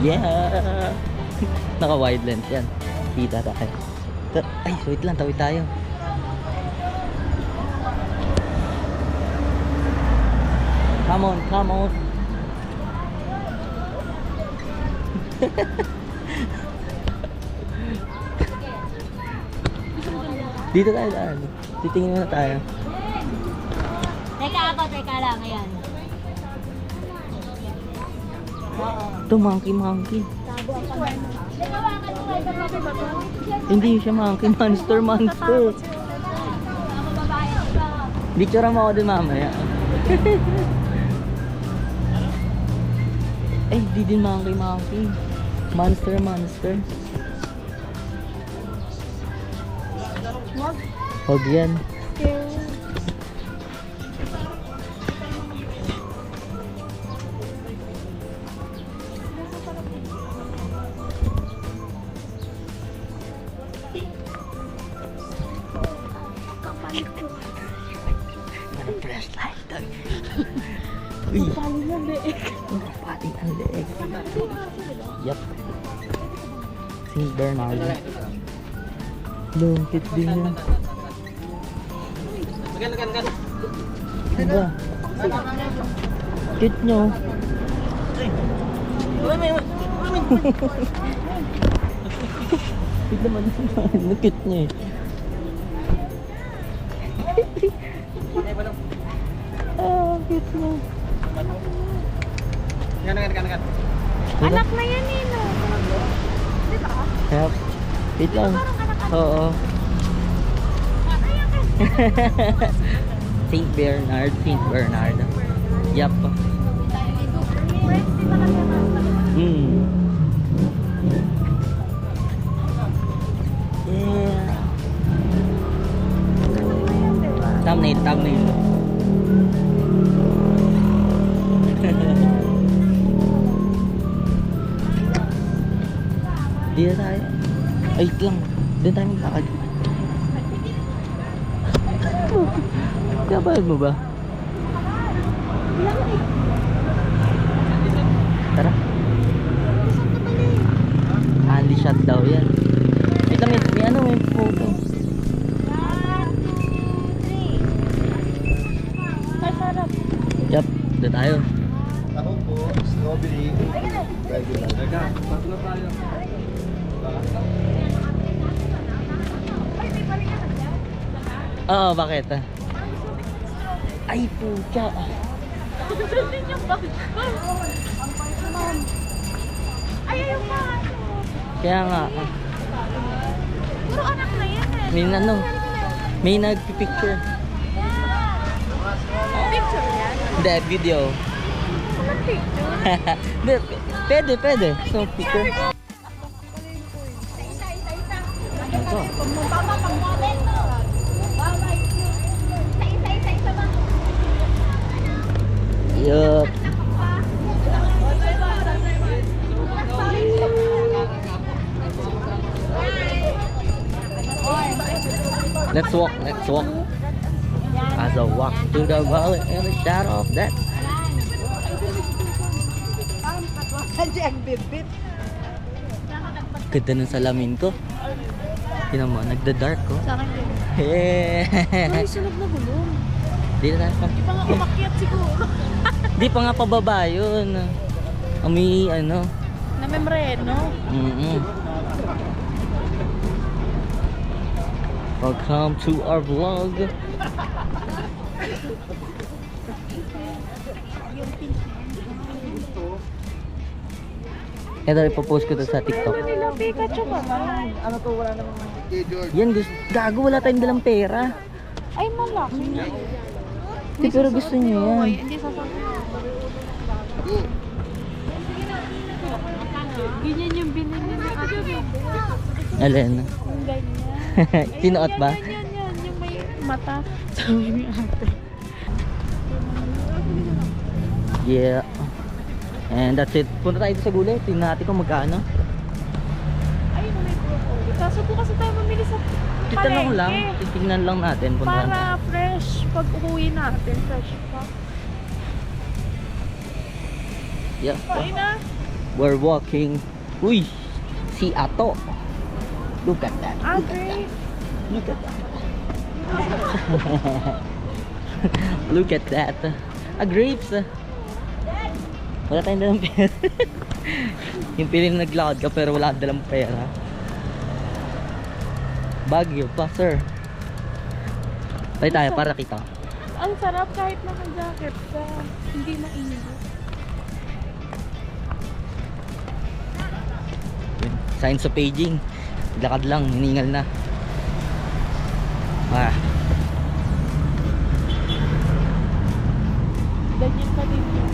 Yeah! Naka-wide lens yan. Kita tayo. Ay, wait lang. Tawid tayo. Come on, come on. Dito tayo daan. Titingin muna tayo. Teka lang, ayan. Ito, monkey. Hindi siya monkey, monster. Picture mo ako din mamaya. Ay, di din monkey. Monster. Huwag yan. Flashlight. Uy. Pating ang leeg. Yup. St. Bernard. Lungkit din yan. Diba? Cute nyo. Cute naman. Cute nyo eh. Cute mo. Gan. Anak na yan eh, no? Diba? Yep. Wait lang. Oo. St. Bernard. Yup. Yeah. Thumbnail. Dito tayo. Ay, lang. Doon tayo maglakad. Kabayad mo ba? Tara. Only shot daw yan. Ito may photo. 1, 2, 3. Sarap. Yup, doon tayo. Ako po, strawberry. Regular. Pato na tayo. Oo, bakit? Ay, pucha. Ayaw pa. Kaya nga. Puro anak na yan eh. May nagpipicture. Picture yan? Hindi, video. Anong picture? Pwede. So, picture. Ito. Yup. Let's walk. As I walk to the valley in the shadow of death. Ganda ng salamin ko. Tinan mo, nagda-dark ko. Sa akin din. Hehehe. Ay, sunog na gulong. Di na pa. Di pa nga umakyat siguro. Di pa nga pababa yun. Umi ano. Namembreno. Welcome to our vlog. Ito, ipopost ko to sa TikTok. Ano nila, Pikachu ba? Ano to, wala namang Yan, gago, wala tayong dalang pera. Ay, malaki. Di, pero gusto nyo yan. Ay, hindi sasabihin. Ganyan yung binili ni ate. Alin? Yung ganyan. Sinuot ba? Yan. Yung may mata. Sabi ni ate. Yeah. And that's it. Punta tayo sa gulay. Tingnan natin kung magkano. Ayun na may broccoli. Kaso po kasi tayo mamili sa Titanong palengke. lang. Titignan lang natin. Puntahan tayo. Para fresh. Pag uuwi natin, fresh pa. Yeah. Kain na. We're walking. Uy, si Ato. Look at that. Ah, great. Look at that. Look at that. Grapes. Wala tayong dalang pera. Yung piling naglakad ka pero wala dalang pera. Baguio pa, sir. Tayo para kita. Ang sarap kahit naka-jacket ka. Hindi mainit. Signs of aging. Lakad lang, hiningal na. Ah. Daniel Padilla.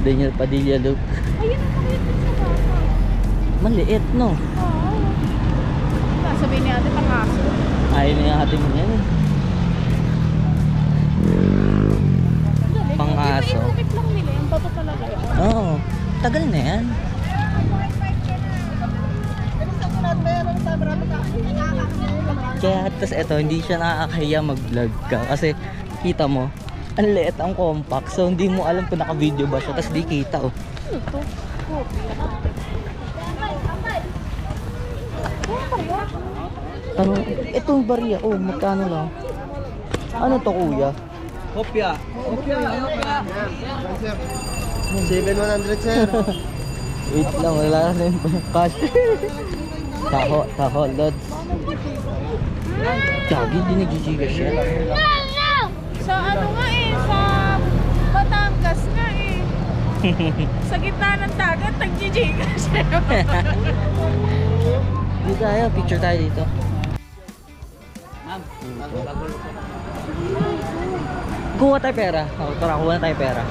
Daniel Padilla look. Ayun ang maliit din sa bata. Maliit, no? Oo. Sasabihin ni ate pang-aso. Ayaw na yung ating yan. Pang-aso. Inuukit lang nila. Yung bato talaga yun. Oo. Tagal na yan. Kaya tas eto, hindi siya nakakahiya mag-vlog ka. Kasi kita mo, ang liit, ang compact. So hindi mo alam kung naka-video ba siya. Tas di kita, oh. Ano to? Kopi. Ano, itong bariya, oh, magkano lang? Ano to, kuya? Kopya. Kopya. 7,100 sir. Wait lang, wala na yung cash. Taho, lods. Gagi, di nag-gigas siya. Sa ano nga eh, sa Batangas nga eh. Sa gitna ng dagat, nag-gigas siya. Dito tayo, picture tayo dito. Kuha tayo pera. Oh, tara, kuha na tayo pera.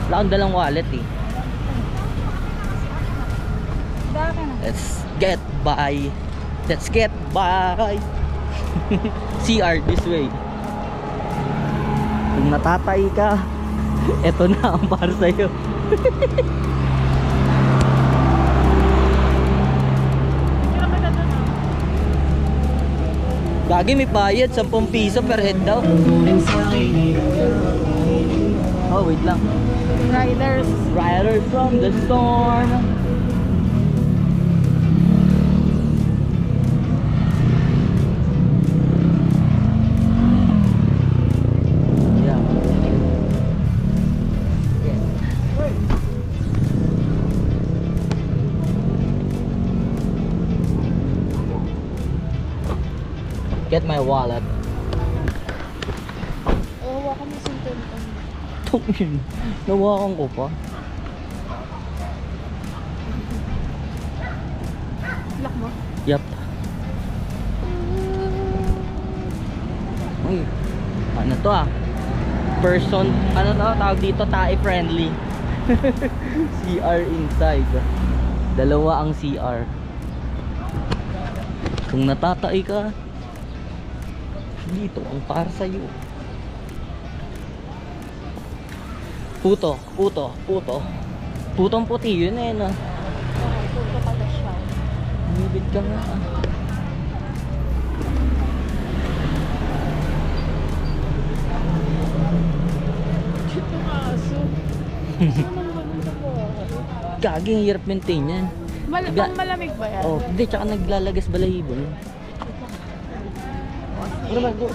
Wala akong dalang wallet eh. Let's get by. Let's get by. CR this way. Kung natatay ka, eto na ang para sa'yo. Gagi, may bayad 10 piso per head daw. Oh, wait lang. Riders from the storm. Yeah. Get my wallet. Oo, ako may sinton. Tungin. Nawakan ko pa. Lock mo? Yup. Uy. Ano to ah? Person, ano to? Tawag dito, tae friendly. CR inside. Dalawa ang CR. Kung natatay ka, dito ang para sa'yo. Puto. Putong puti yun eh, no? Puto pala siya. Bibig ka nga ah. Ito nga aso. Saan ang maganda po? Gagi, ang hirap maintain yan. Pang malamig ba yan? Oh, hindi, tsaka naglalagas balahibo yun. Ano ba? Go.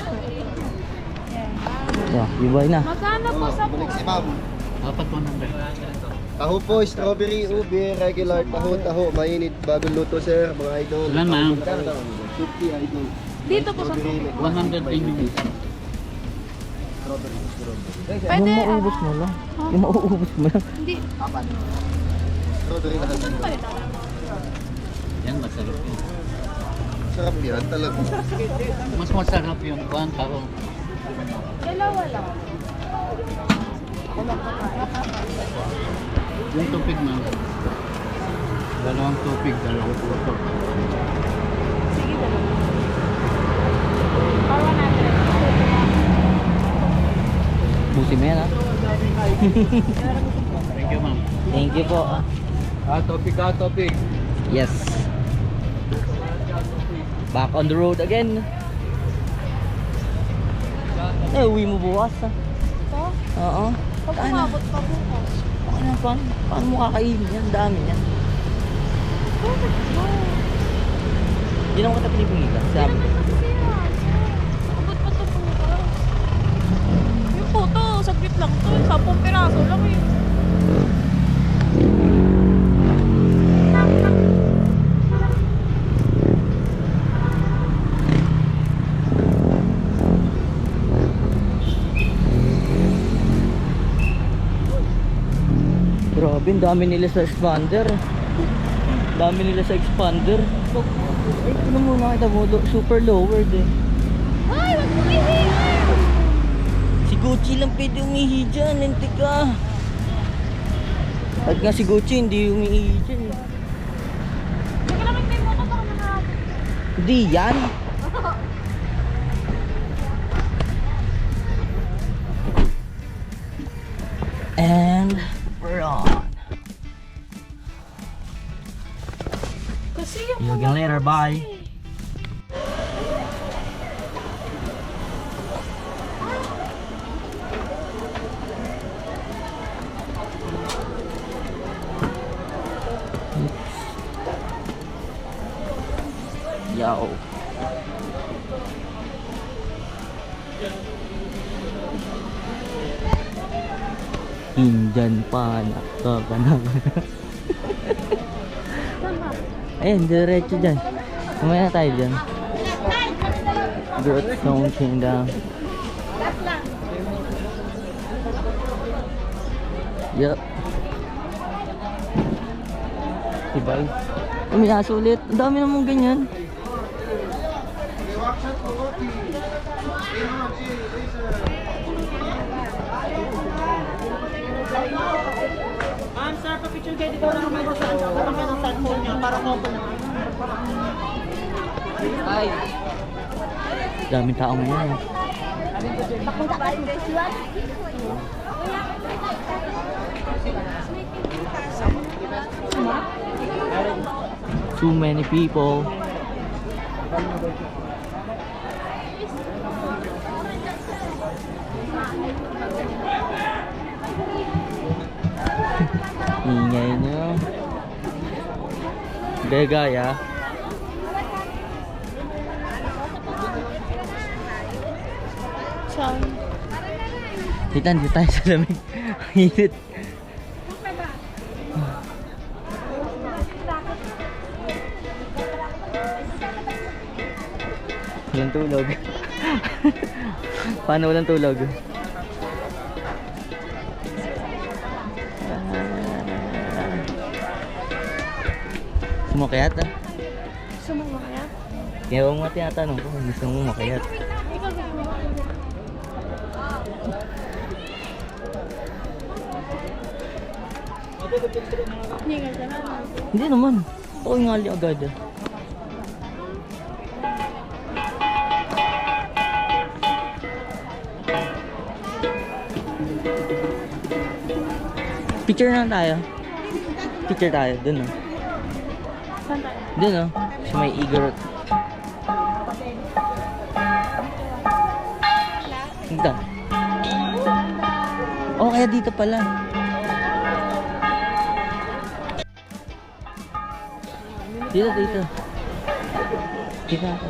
Yeah, ibay na. Magkano po sa Balik si ma'am. Dapat 100. Taho po, strawberry, ube, regular, taho, mainit, bagong luto sir, mga idol. Ilan, ma'am? 50 idol. dito po sa Strawberry, 100 premium. strawberry. Pwede, Yung mauubos mo lang. Yung mauubos mo lang. Hindi. Strawberry lahat. Yan, masarap yun. Sarap yan talaga. Mas masarap yung kuhan tao. Dalawa lang. Yung tupig na. Dalawang tupig, dalawang puto. Sige, dalawa. Para 100. Busi mo yan ha. Thank you, ma'am. Thank you po. Topic. Yes. Back on the road again. Uwi mo bukas ha. Ito? Oo. Pag Ano? umabot pa bukas. Ano, paano mo kakainin yan? Dami yan. Bakit ba? Hindi naman kita pinipigilan. Sabi ko. Abot pa ito bukas. Yung puto, saglit lang to. 10 piraso lang eh. Grabe, ang dami nila sa expander. Dami nila sa expander. Ay, ano mo nakita mo? Super lowered eh. Ay, wag mo ihihan! Si Gucci lang pwede umihi dyan, lintik ka. At nga si Gucci hindi umihi dyan eh. Hindi ka naman may moto baka nangarap. Hindi yan. And we're on. Kasi yung See you again later, bye. Yo. Indyan pa nakakabanang. Ayun, diretso dyan. Kumaya na tayo dyan. Growth Stone Kingdom. Yup. Diba? Umiyaso ulit. Ang dami namang ganyan. Ma'am, sir, pa-picture kayo dito ng mga saan. Parang kayo ng cellphone niya, para combo na. Ay! Daming tao ngayon. Too many people. Ingay nyo. Begaya. Saan? Titan, dito tayo sa lamig. Init. Walang tulog. Paano walang tulog? Sumakayat ah. Gusto mo kaya? Kaya huwag mo tinatanong ko kung gusto mo makayat. Ikaw gusto mo Hindi ka dyan. Hindi naman. Ako yung ngali agad ah. Picture na tayo. Picture tayo, dun oh. Saan tayo? Dun oh, sa may Igorot. Dito. Oh, kaya dito pala. Dito, dito. Dito ako.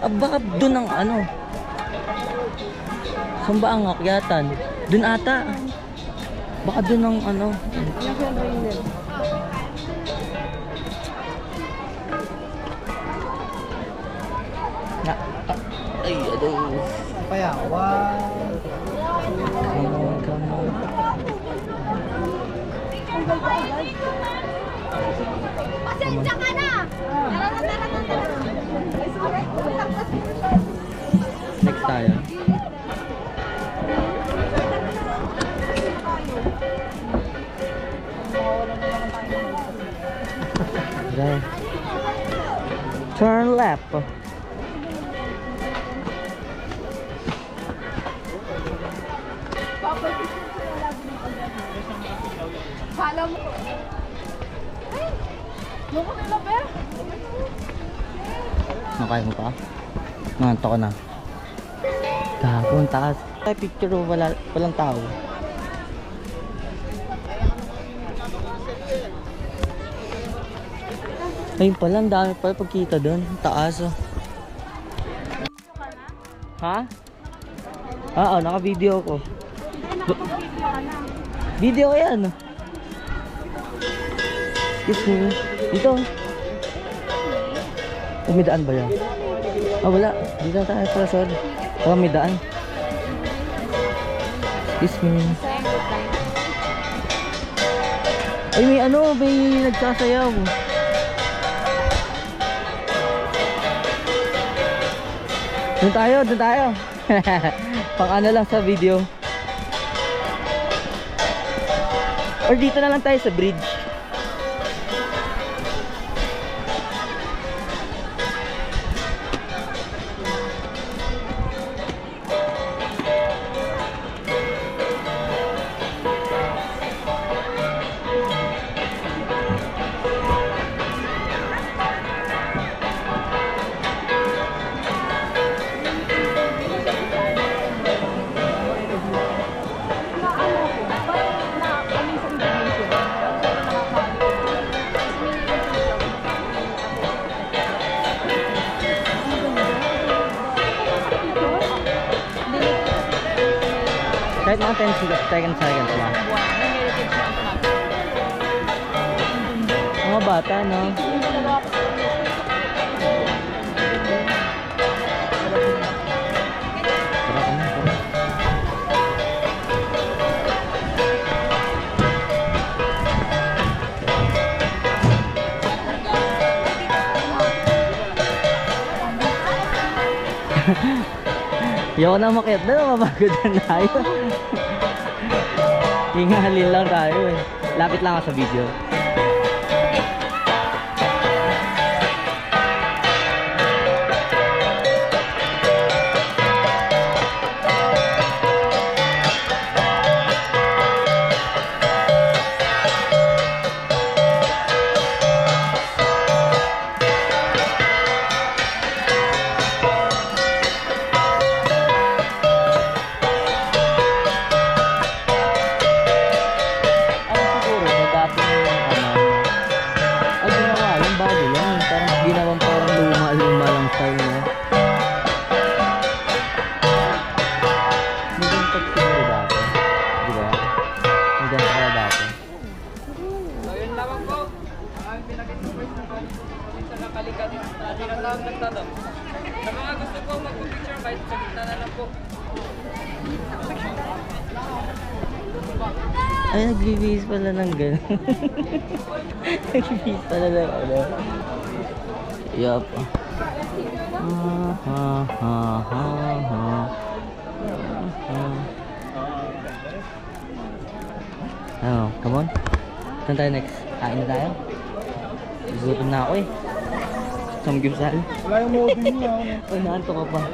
Ah, baka dun ang ano. Saan ba ang akyatan? Dun ata. Baka dun ang ano. Na, ay, aduh. Kaya, Come on, come on. Pasensya ka na! Next tayo. Right. Turn left. Follow mo. Ay! Loko nila ba? Nakaya mo pa? Nanganto ko na. Tapon, taas. Ay, picture o walang tao. Ayun pala, ang dami pala pagkita doon. Taas oh. Ha? Oo, naka-video ko. Video ko yan. Excuse me. Dito. Oh, may daan ba yan? Ah, wala. Dito na tayo pala, sorry. Oh, may daan. Excuse me. Ay, may ano, may nagsasayaw. Doon tayo, doon tayo. Pang ano lang sa video. Or dito na lang tayo sa bridge. Kahit mga 10 seconds lang. Mga bata, no? Tara ka na, tara. Ayoko na makiat na, mapagod na tayo. Hingahalin lang tayo eh. Lapit lang ako sa video. Sa mga gusto po mag-picture kahit sa gitna na lang po. Ay, nagbibihis pala ng gano'n. Nagbibihis pala ng ano. Yup. Oh, come on. Saan tayo next? Kain na tayo? Gutom na ako eh. Samgyupsal. Wala yung model niya. Ay, naanto ka pa.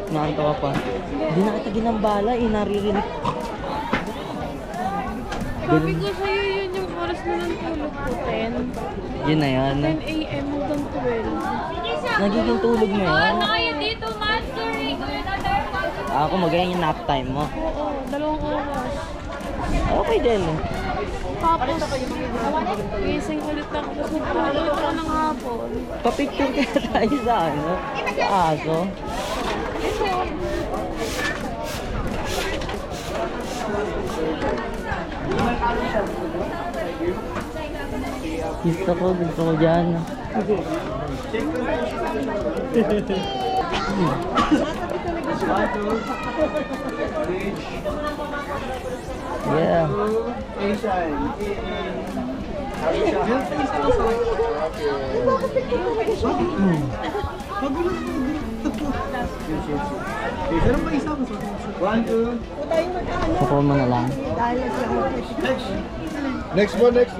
Naanto ka pa. Hindi na kita ginambala eh, naririnig. Sabi ko sa'yo yun yung oras na ng tulog ko, 10. Yun na yan. 10 a.m. hanggang 12. Nagiging tulog mo yan. kayo dito, Master? Ako magayon yung nap time mo. Oo, 2 oras. Okay din. Tapos, gising ulit ako. Tapos nagtulog ako ng hapon. Papicture kaya tayo sa ano? Sa aso. Gusto ko dyan. Yeah. Kukuha mo na lang. Next one, next.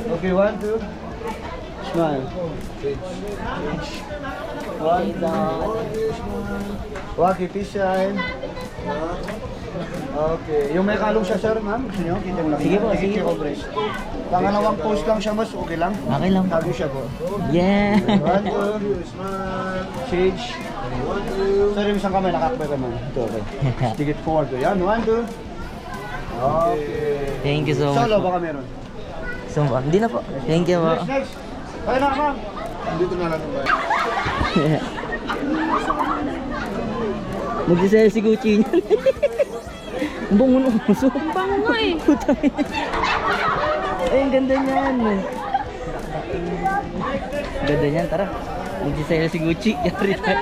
Okay, 1, 2. Smile. 1, 2. Waki, fish shine. Okay. Yung may kalong siya, sir, ma'am. Gusto nyo? Kita mo lang. Sige po, sige po. Pangalawang post lang siya, mas okay lang. Okay lang. Tago siya po. Yeah. 1, 2. Smile. Change. 1, 2. Sorry, isang kamay, nakakbay ka man. Ito, okay. Stick it forward. Yan, 1, 2. Okay. Thank you so much. Solo baka meron. So, hindi na po. Thank you po. Next. Kaya na, ma'am. Dito na lang ba? Magsisell si Gucci niyan. Ang bango ng uso. Ang bango nga eh. Ay, ang ganda niyan. Ganda niyan, tara. Magsisell si Gucci. Yari tayo.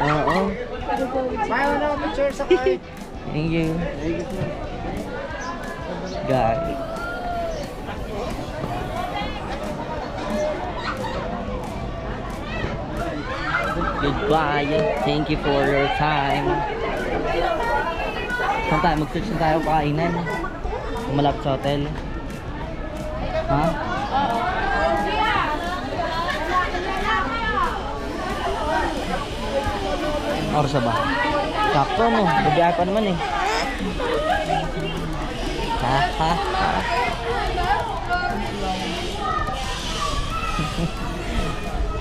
Oo. Mayo na picture sa kay. Thank you. Guys. Goodbye. Thank you for your time. Saan tayo? Mag-search na tayo pakainan. Malapit sa hotel. Ha? Oras na ba? Sakto no, gabiyahe pa naman eh. Ha ha ha.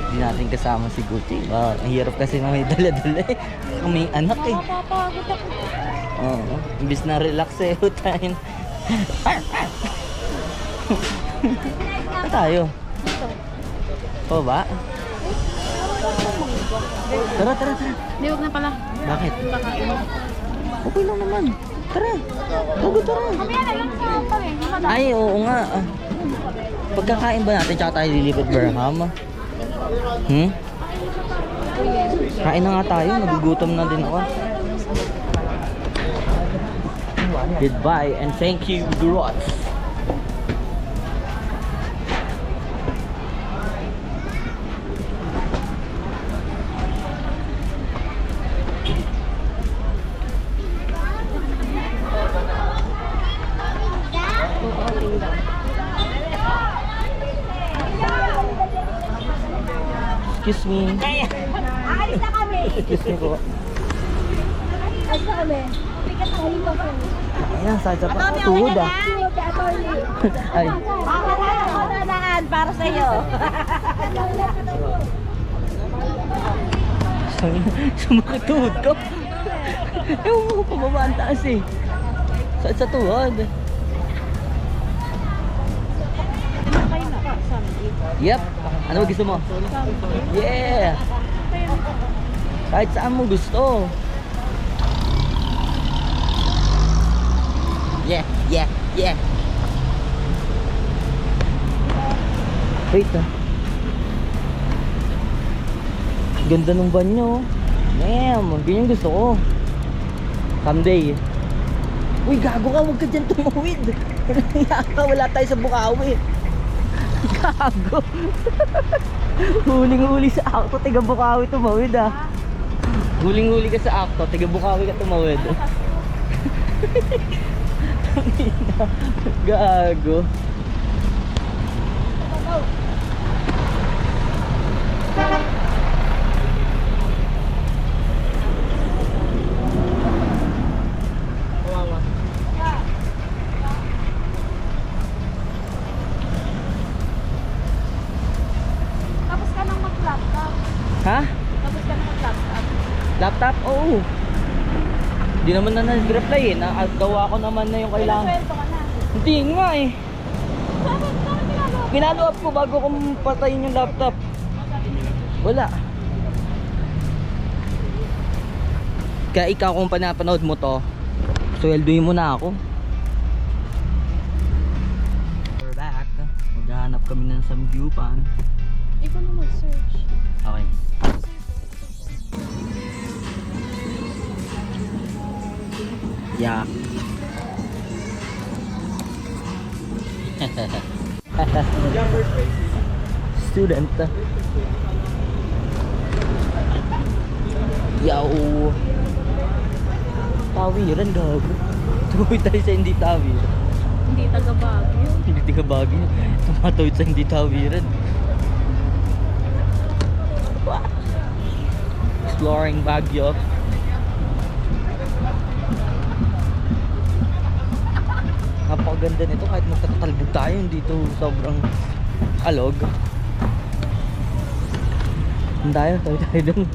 Hindi natin kasama si Gucci. Ang hirap kasi na may dala-dala eh. May anak eh. Nakakapagod ako. Oo. Imbis na relax eh. Utahin. Saan tayo? O ba? Tara, tara, tara. Hindi, wag na pala. Bakit? Kakain. Okay lang naman. Tara. Bago tara. Mamaya na lang sa pare. Ay, oo nga. Pagkakain ba natin tsaka tayo lilipat Birmingham? Kain na nga tayo. Nagugutom na din ako. Goodbye and thank you, Grot. Excuse me. Aalis na kami! Excuse me po. Aalis na kami. Pikat ang halimaw ko. Ayan, sakit sa pa. Tuhod ah. Ay. Pakalaan para sa iyo. Sumakit tuhod ko. Ewan mo ko pababa ang taas eh. Sakit sa tuhod. Yep. Ano gusto mo? Yeah. Kahit saan mo gusto. Yeah, yeah, yeah. Wait ah. Ganda ng banyo. Damn, ganyan gusto ko. Someday. Uy, gago ka, huwag ka dyan tumawid. Wala tayo sa Bukawi. Gago. Huling-huli sa akto, tiga Bukawi tumawid ah. Huling-huli ka sa akto, tiga Bukawi ka tumawid. Gago. Tapos ka nang mag-laptop. Ha? Tapos ka nang mag-laptop. Laptop? Oo. Hindi naman na nag-reply eh. Nakagawa ko naman na yung kailangan. Sweldo ka na. Hindi nga eh. Saan ginagawa? Pinalo up ko bago kong patayin yung laptop. Wala. Kaya ikaw kung panapanood mo to, sweldohin mo na ako. We're back. Maghahanap kami ng samgyupan. Ikaw na mag-search. Okay. Yeah. Student. Yaw. Tawiran gago. Tumawid tayo sa hindi tawiran. Hindi taga Baguio. Hindi taga Baguio. Tumatawid sa hindi tawiran. Exploring Baguio. Napakaganda nito kahit magtatalbog tayo dito sobrang alog. Tayo dun.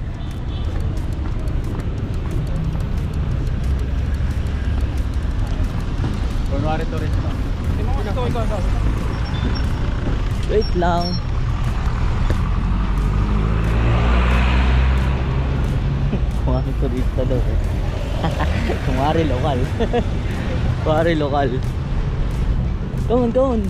Kunwari turista. Wait lang. Kumari turista daw eh. Kumari lokal. Kumari lokal. Doon.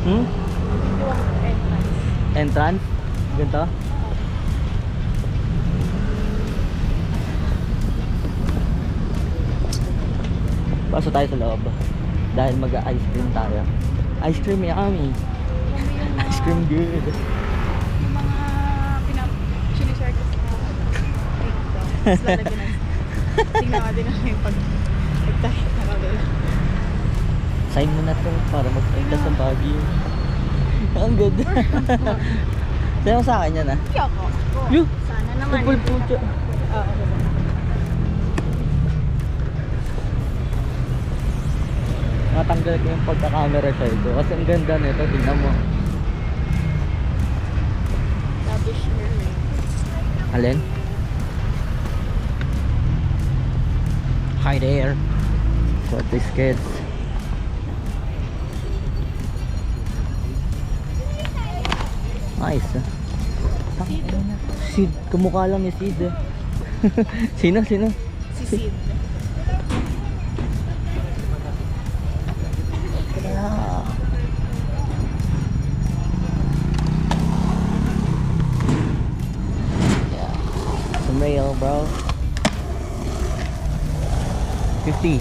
Hmm? Entrance? Ganito? Pasok tayo sa loob. Dahil mag-ice cream tayo. Ice cream yummy. Ice cream good. Yung mga pinap-sinishare ko sa tapos lalagyan na. Tingnan natin namin pag tayo na kabila. Sign mo na to para magpunta sa Baguio. Ang good. Sayo sa akin yan ah. Yoko. Yo! Sana naman. Kupal puto. Oo. Natanggal ko yung pagka-camera sa ito. Kasi ang ganda nito. Tingnan mo. Lavish mermaid. Alin? Hi there. For these kids. Nice. Sid. Kamukha lang ni Sid. Sino? Si Sid. Yeah. Some real, bro. 50.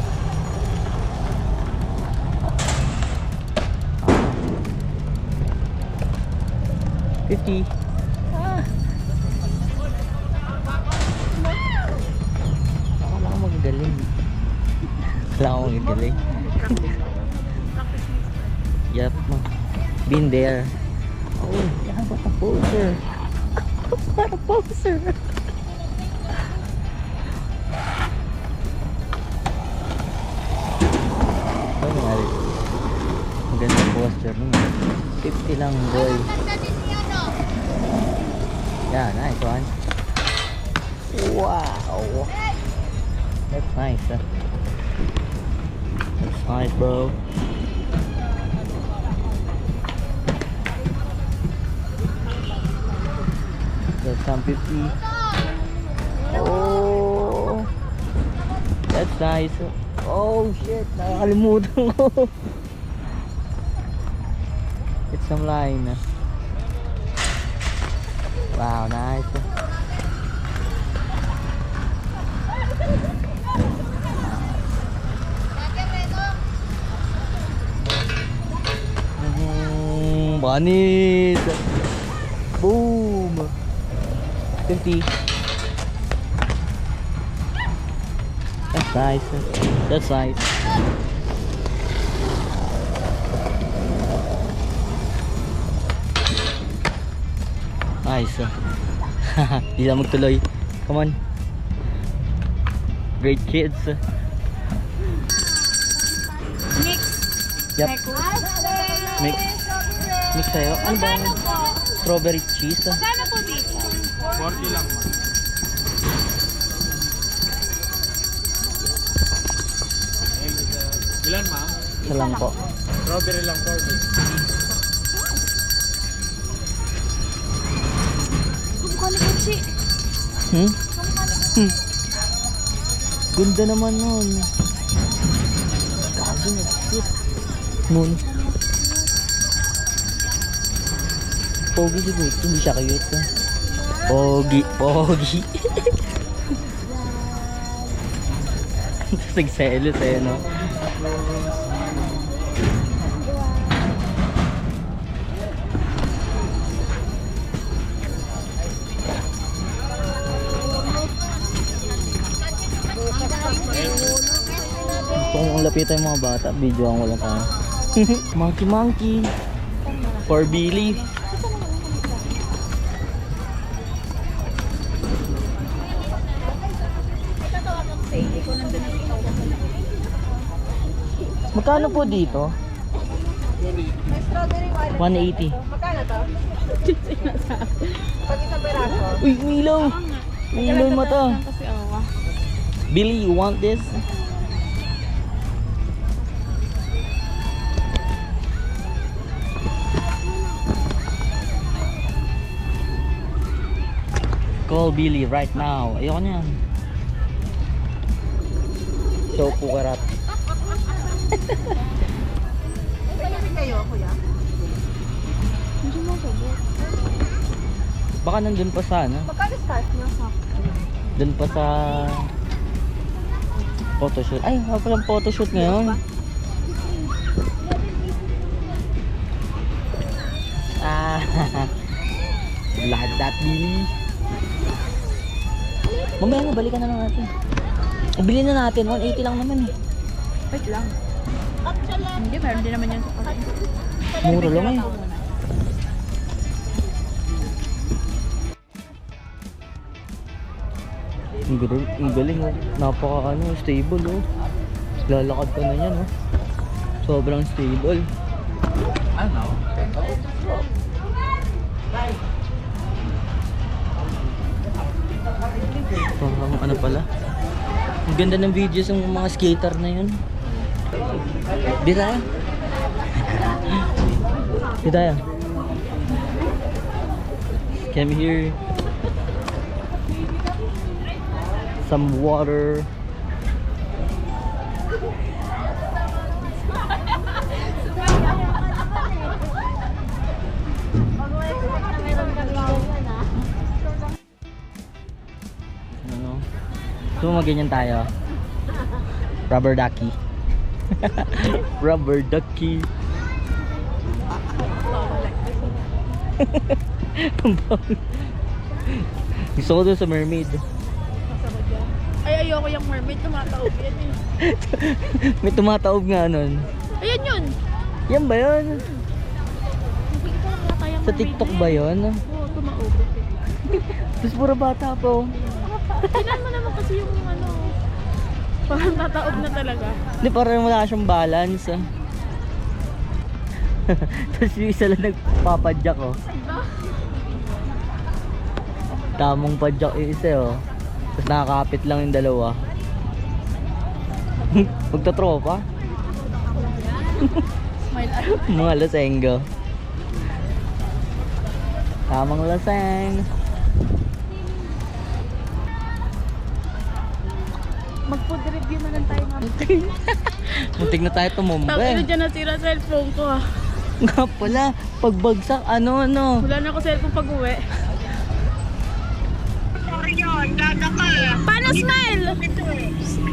Akala ko magagaling. Akala ko magagaling. Yep. Been there. Oh, yeah, what a poser. What a poser. Oh, maganda poster nun. 50 lang, boy. Yeah, nice one. Wow. That's nice. That's nice, bro. That's some 50. Oh, that's nice. Oh shit, nakakalimutan ko. It's some line. Wow, nice. Bunnies. Boom. 50. That's nice. That's nice. Nice. Di lang magtuloy. Come on. Great kids. Mix. Yep. Neko. Mix. Mix sa'yo. Ano ba? Magkano po? Strawberry cheese. Magkano po dito? 40 lang, ma. Ilan, ma'am? Isa lang po. Strawberry lang, 40. Kumukha ni Gucci. Hmm? Ganda naman nun. Gago na cute. Moon. Pogi si Gucci. Hindi siya cute. Pogi. Pogi. Nagselos eh, no? Kung lapitan yung mga bata, videoan ko lang tayo. Monkey monkey. For Billy. Magkano po dito? May strawberry wallet. 180. Magkano to? Pag isang peraso. Uy, umilaw! Umilaw yung mata. Kasi awa. Billy, you want this? Call Billy right now. Ayoko niyan. So, pukarat. Palamig kayo, kuya? Hindi mo sabot. Baka nandun pa sa ano? Magkano start nyo? Dun pa sa photoshoot. Ay, wala palang photoshoot ngayon. Ah, lahat that Billy. Mamaya na, balikan na lang natin. Bili na natin, 180 lang naman eh. Wait lang. Hindi, meron din naman yan sa kasi. Mura lang eh. Ang galing oh. Napaka ano, stable oh. Lalakad ka na yan oh. Sobrang stable. Parang ano pala. Ang ganda ng videos ng mga skater na yun. Di tayo? Di tayo? Come here. Some water. Ano? So magganyan tayo. Rubber ducky. Rubber ducky. Gusto ko dun sa mermaid. Ay, ayoko yung mermaid. Tumataob yan eh. May tumataob nga nun. Ayan yun. Yan ba yun? Nakikita lang yata yung Sa mermaid TikTok na ba yan. yun? Oo, tumaob. Tapos pura bata po. Tingnan mo naman kasi yung ano. Parang tataob na talaga. Hindi, parang wala siyang balance. Ah. Tapos yung isa lang nagpapadyak oh. Tamang padyak yung isa oh. Tapos nakakapit lang yung dalawa. Magtatropa. Smile at Mga lasenggo. Tamang laseng. mag-food review na lang tayo nga. Muntik na tayo Tapos na tumumba. dyan nasira cellphone ko ah. Nga pala, pagbagsak, ano. Wala na ako cellphone pag uwi. Paano smile?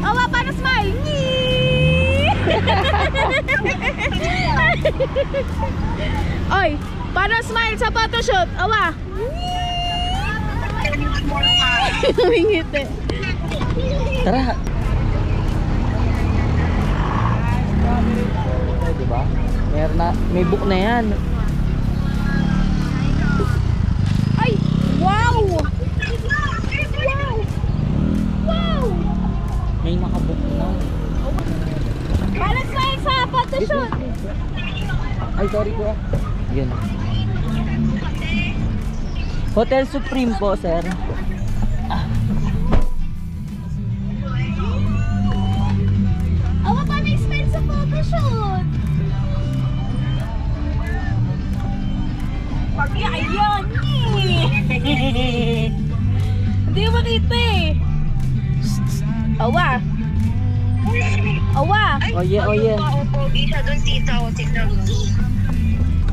Awa, paano smile? Oy, paano smile sa photoshoot? Awa. Humingit eh. Tara. Ay, diba? May book na yan. Ay, wow! Wow! Wow! May nakabook na. Paano smile sa photoshoot? Ay, sorry kuya. Yun. Hotel Supreme po, sir. Awa, paano smile sa photoshoot? Ayun! Hindi ko makita eh. Awa! Awa! Oh yeah, oh yeah. Isa doon, tita. O, tignan mo.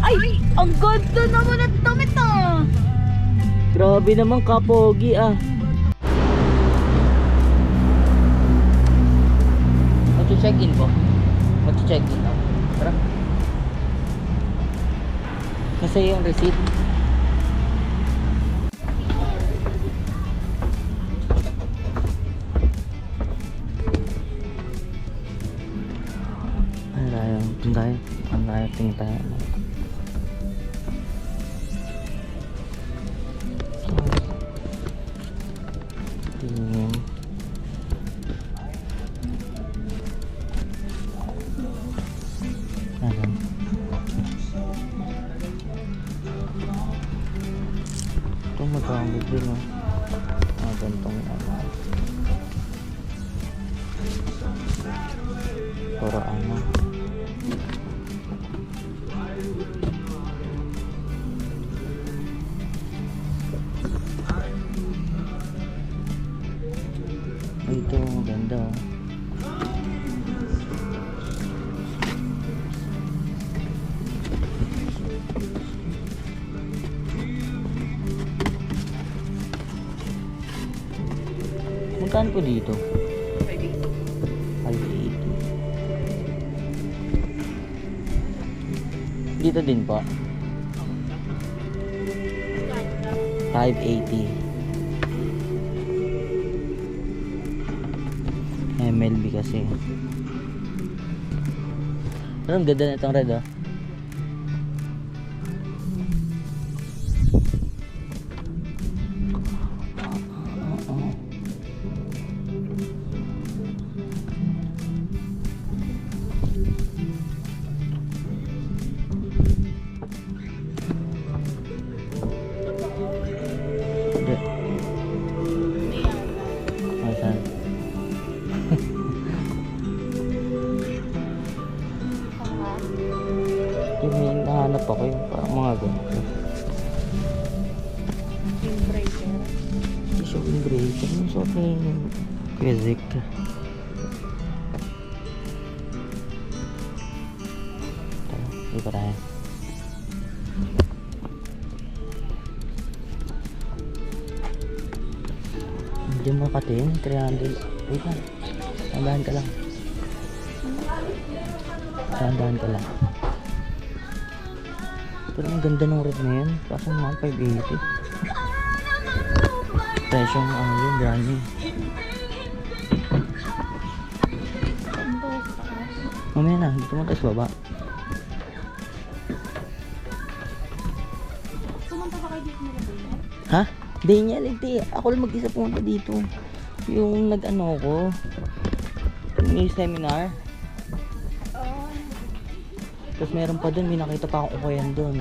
Ay! Ang ganda naman at damit ah! Grabe naman kapogi ah. Mag-check-in po. Mag-check-in. Tara. Kasi yung receipt. Ano tayo? Doon tayo. Ano tayo? Tingin tayo. Tingin. Ano? dami din oh. Mga gantong ano. Para ano. Ay, ito maganda oh. Magkano po dito? 580. Dito din po. 580. MLB kasi. Pero ang ganda na itong red oh. Asan? Yung nahanap ako yung parang mga ganito. Windbreaker. Hindi siya windbreaker. Yung suot ni Kuya Zik. Tara, hindi pa tayo. Hindi mo katin, 300. Wait lang. Tandahan ka lang. Tandahan ka lang. Pero ang ganda ng red na yan. Kaso mahal 580. Presyong ano yun, brand new. Mamaya na, dito mo tayo sa baba. Pumunta ba kayo dito nila doon? Ha? Hindi niya, hindi. Ako lang mag-isa pumunta dito. Yung nag-ano ko. Yung seminar. Oo. Tapos meron pa dun, may nakita pa akong kukuyan dun.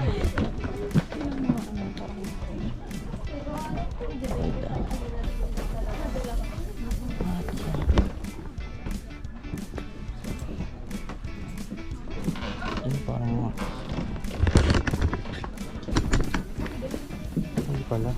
Ayun, parang hindi pala.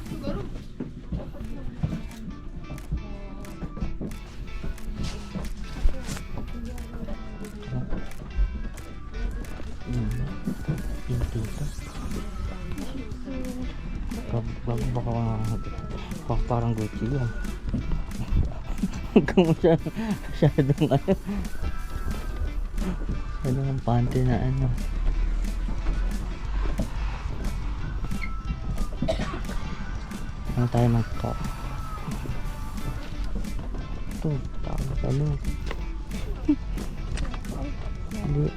Baka parang Gucci yun. Huwag ka masyadong ano. Masyadong ang pante na ano. Ano tayo magka? Ito, tama pala. Hindi.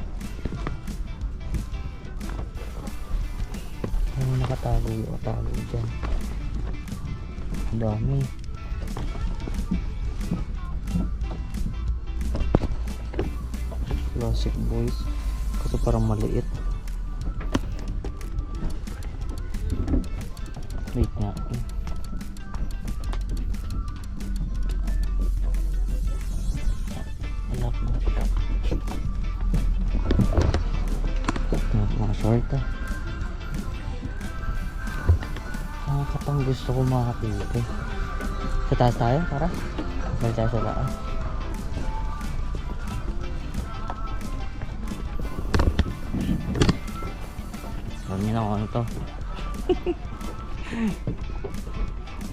Ano nakatago dyan. Ang dami. Classic boys. Kasi parang maliit. Wait nga. Alak mo. Mga short ah. Nakakatang gusto ko makakita. Sa taas tayo, para? Balik tayo sa taas. Alam niyo na kung ano to.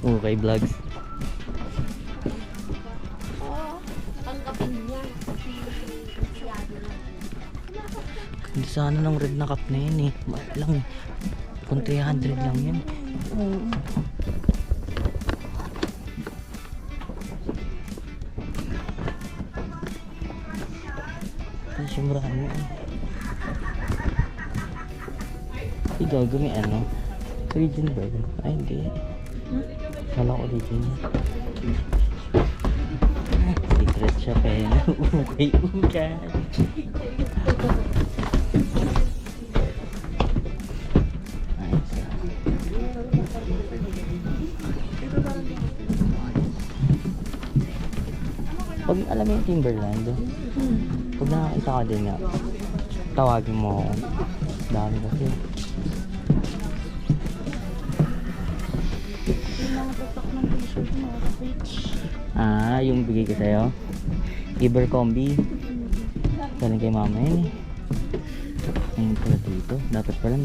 Okay vlogs. Hindi sana ng red na cup na yun eh. Mahal lang eh. Kung 300 lang yun. Ay, sumurahan mo eh. Ay, gago may ano. Origin ba yun? Ay, hindi. Kala ko origin yun. Secret siya kaya na. Ukay-ukay. Alam mo yung Timberland? Pag nakakita ka din nga, tawagin mo ako. Dami kasi. Yung mga tatak ng t-shirt mo, rich. Ah, yung bigay ko sa'yo. Ibercombi. Galing kay mama yun eh. Ayun pala dito. Dapat pala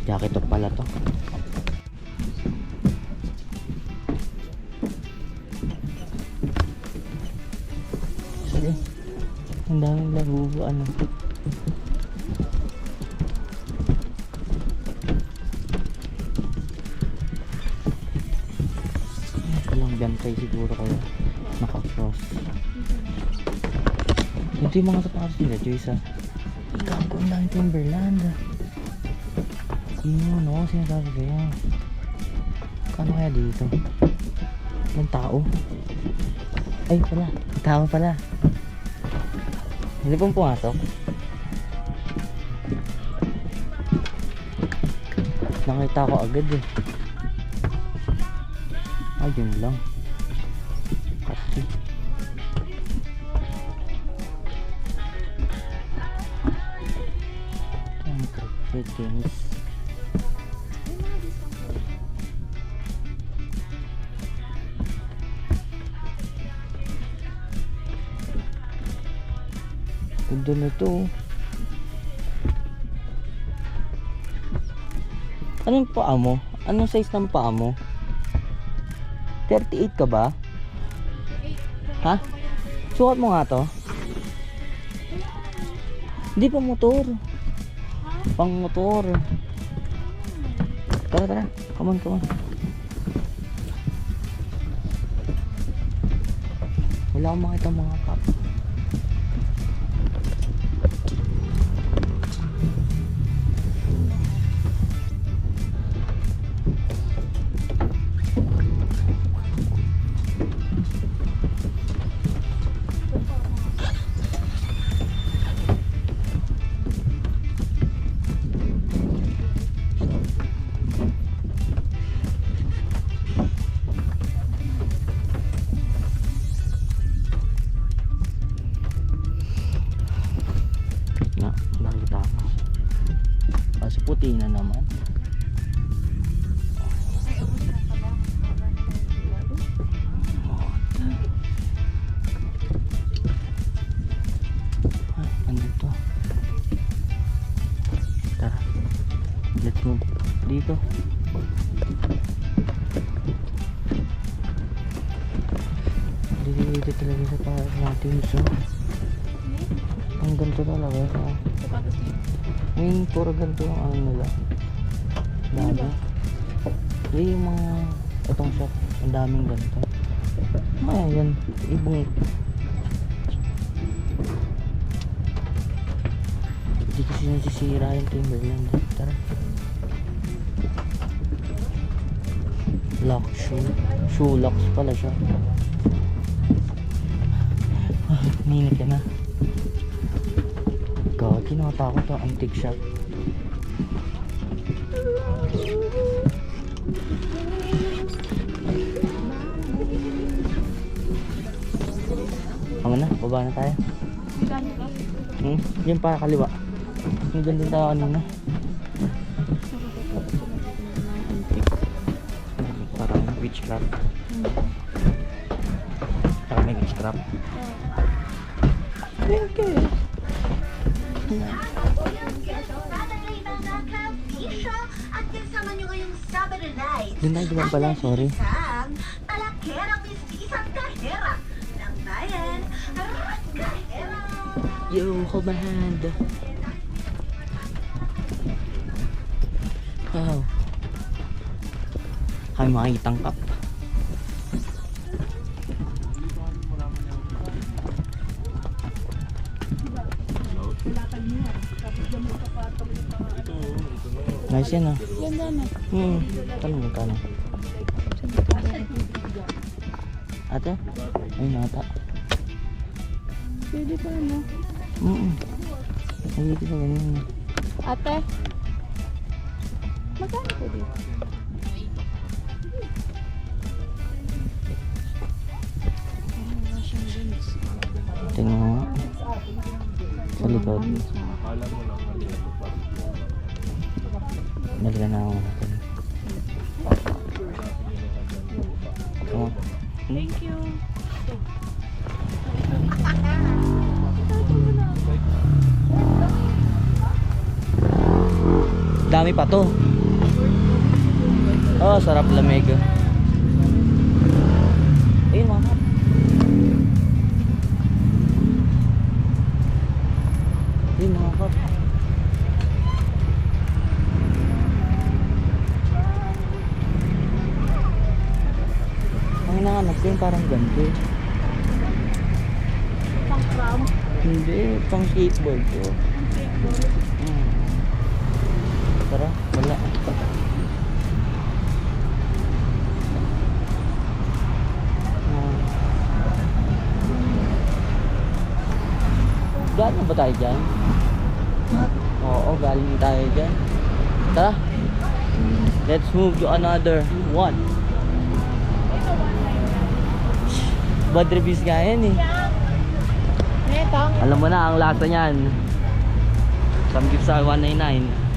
jacket to pala to. Sige. Ang daming labubo ano. Walang bantay siguro kaya naka-cross. Ito yung mga sapatos nila, Joyce ah. Gago, ang daming Timberland. Yun, no, sinasabi ko yan. Kano kaya dito? May tao. Ay, pala. May tao pala. Hindi pong pumasok. Nakita ko agad eh. Ay, yun lang. Kasi. Settings. Ganda na to. Anong paa mo? Anong size ng paa mo? 38 ka ba? Ha? Sukat mo nga to? Hindi pa motor. Pang motor. Tara, tara. Come on, come on. Wala akong makita mga cup. Nakita ko. Kaso puti na naman. Ay, ano to? Tara. Let's go. Dito. Dito talaga sa parang natin. So, ang ganito talaga. Sapatos niya. Ngayon, puro ganito yung ano nila. Dami. Yung mga itong shop, ang daming ganito. Yan. Ibong. Hindi kasi nasisira yung Timberland. Tara. Lock shoe. Shoe locks pala siya. Minit ka na. Gagi, nakatakot to. Antique shop. Tama na, baba na tayo. Gano'n ka? Yung para kaliwa. Yung ganda tayo kanina. Parang witchcraft. Parang may witchcraft. Okay. Doon tayo diba pala, sorry. Yo, hold my hand. Wow. Kami makikitang cup. Nice yan ah. Ganda na. Tanong mo kano. Ate? Ay nata. Pwede pa ano? Ay dito sa ganyan. Ate? Magkano po dito? Tingnan mo nga. Sa likod. Nalikan na ako natin. Oh. Thank you. Dami pa to. Oh, sarap lamig. Ayun mga kap. Ayun mga kap. Ang hinahanap ko yung parang ganito. Pang pram. Hindi, pang skateboard to. Tara, wala. Galing ba tayo dyan? Oo, galing tayo dyan. Tara. Let's move to another one. Bad reviews nga yan eh. Neto. Alam mo na ang lasa niyan. Samgip sa 199.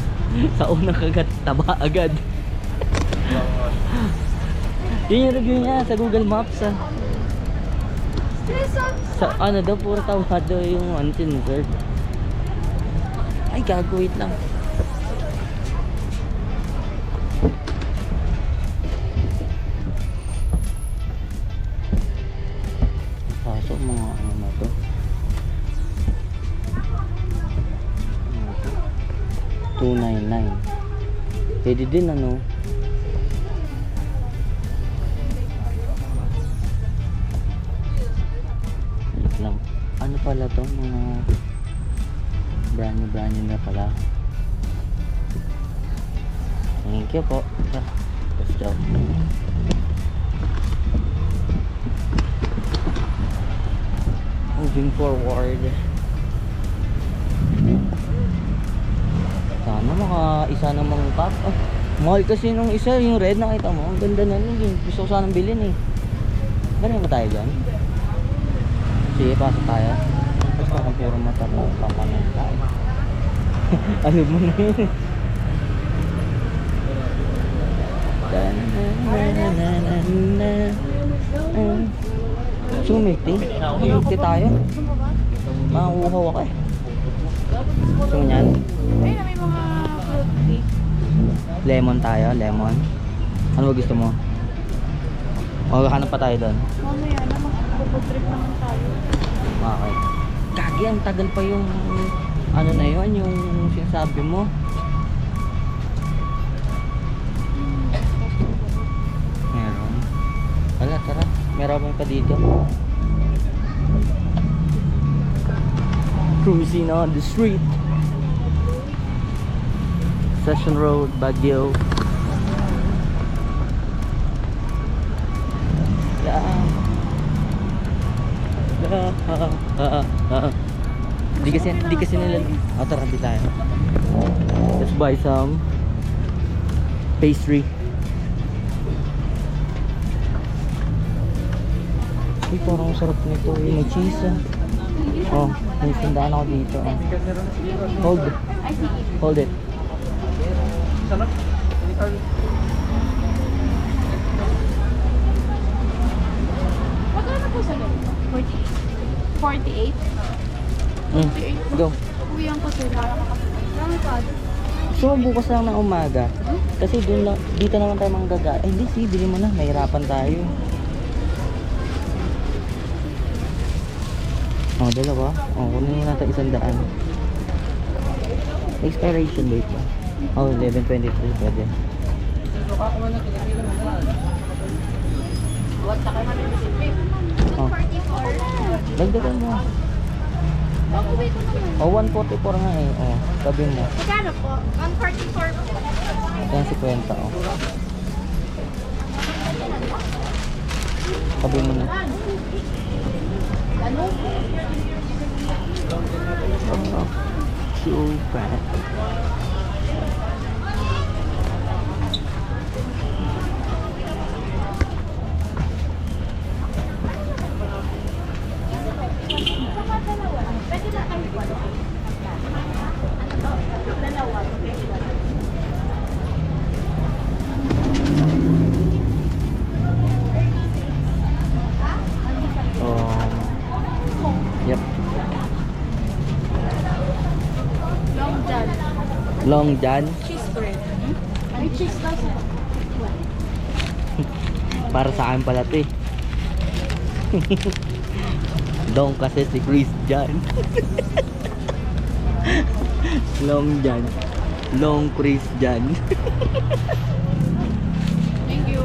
Sa unang kagat, taba agad. Yun yung review niya sa Google Maps ah. Sa ano daw, puro tawado yung ano sinisert. Ay gago, wait lang. Pasok mga ano na to. Ano to? 299. Pwede din ano. Wait lang. Ano pala to? Mga brand new na pala. Thank you po. Let's go. Moving forward. Sana maka-isa namang cup. Ah, mahal kasi nung isa, yung red, nakita mo. Ang ganda na nun. Gusto ko sanang bilhin eh. Ganyan ba tayo dyan? Sige, pasok tayo. Tapos parang puro mata mo. Papanan tayo. Alam mo na yun. Sumiti. Sumiti tayo. Makukuhaw ako eh. Gusto mo yan? Ayun na, may mga fruit tea. Lemon tayo, lemon. Ano ba gusto mo? Maghahanap pa tayo doon. Mamaya na, mag-trip naman tayo. Okay. Kagi, ang tagal pa yung ano na yun, yung sinasabi mo. Meron. Wala, tara. Meron pa dito. Cruising on the street. Session Road, Baguio. Di kasi nila. Oh, tara, di tayo. Let's buy some pastry. Uy, parang sarap nito. May cheese ah. Oh, may sandaan ako dito. Oh. Hold it. Magkano po sa ganito? 48? 48? Go. Uwihan ko sila. Gusto mo bukas lang ng umaga? Kasi dun lang, dito naman tayo manggaga. Eh, hindi, si, bili mo na. Mahirapan tayo. Oh, dalawa. Oh, kunin mo natin 100. Expiration date ba? Oh, 11/23 pwede. Oh. Dagdagan mo. Pag-uwi ko naman. Oh, 144 nga eh. Oh, sabi mo. Magkano po? 144 po. Yan si Kwenta, oh. Sabi mo na. Ano? Oh, so bad. Long John. Cheese bread. Ay, cheese daw sir. Para sa akin pala 'to eh. Dong kasi si Christian. Long John. Long Christian. Thank you.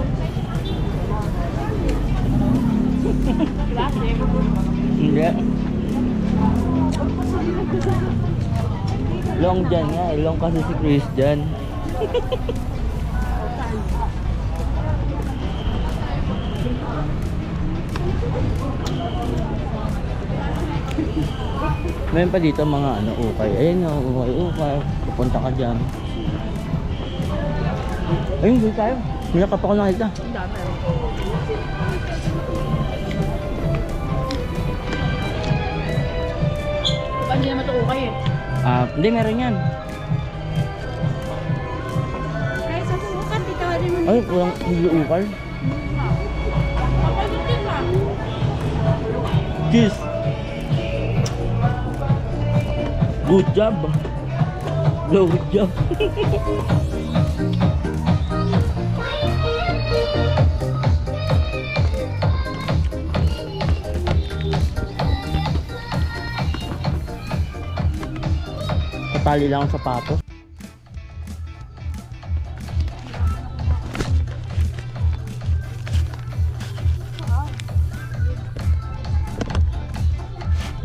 Plastic. Hindi. Long John nga, long kasi si Christian. Meron pa dito mga ano, ukay. Ayun nga, ukay. Pupunta ka dyan. Ayun, dito tayo. Nilakap ako nakita. Ang dami. Paano hindi naman ito okay eh? Hindi, meron yan. Kaya sa subukan, titawalin mo Ay, walang hindi ukay. Cheese. Good job. Good job. Patali lang ang sapatos.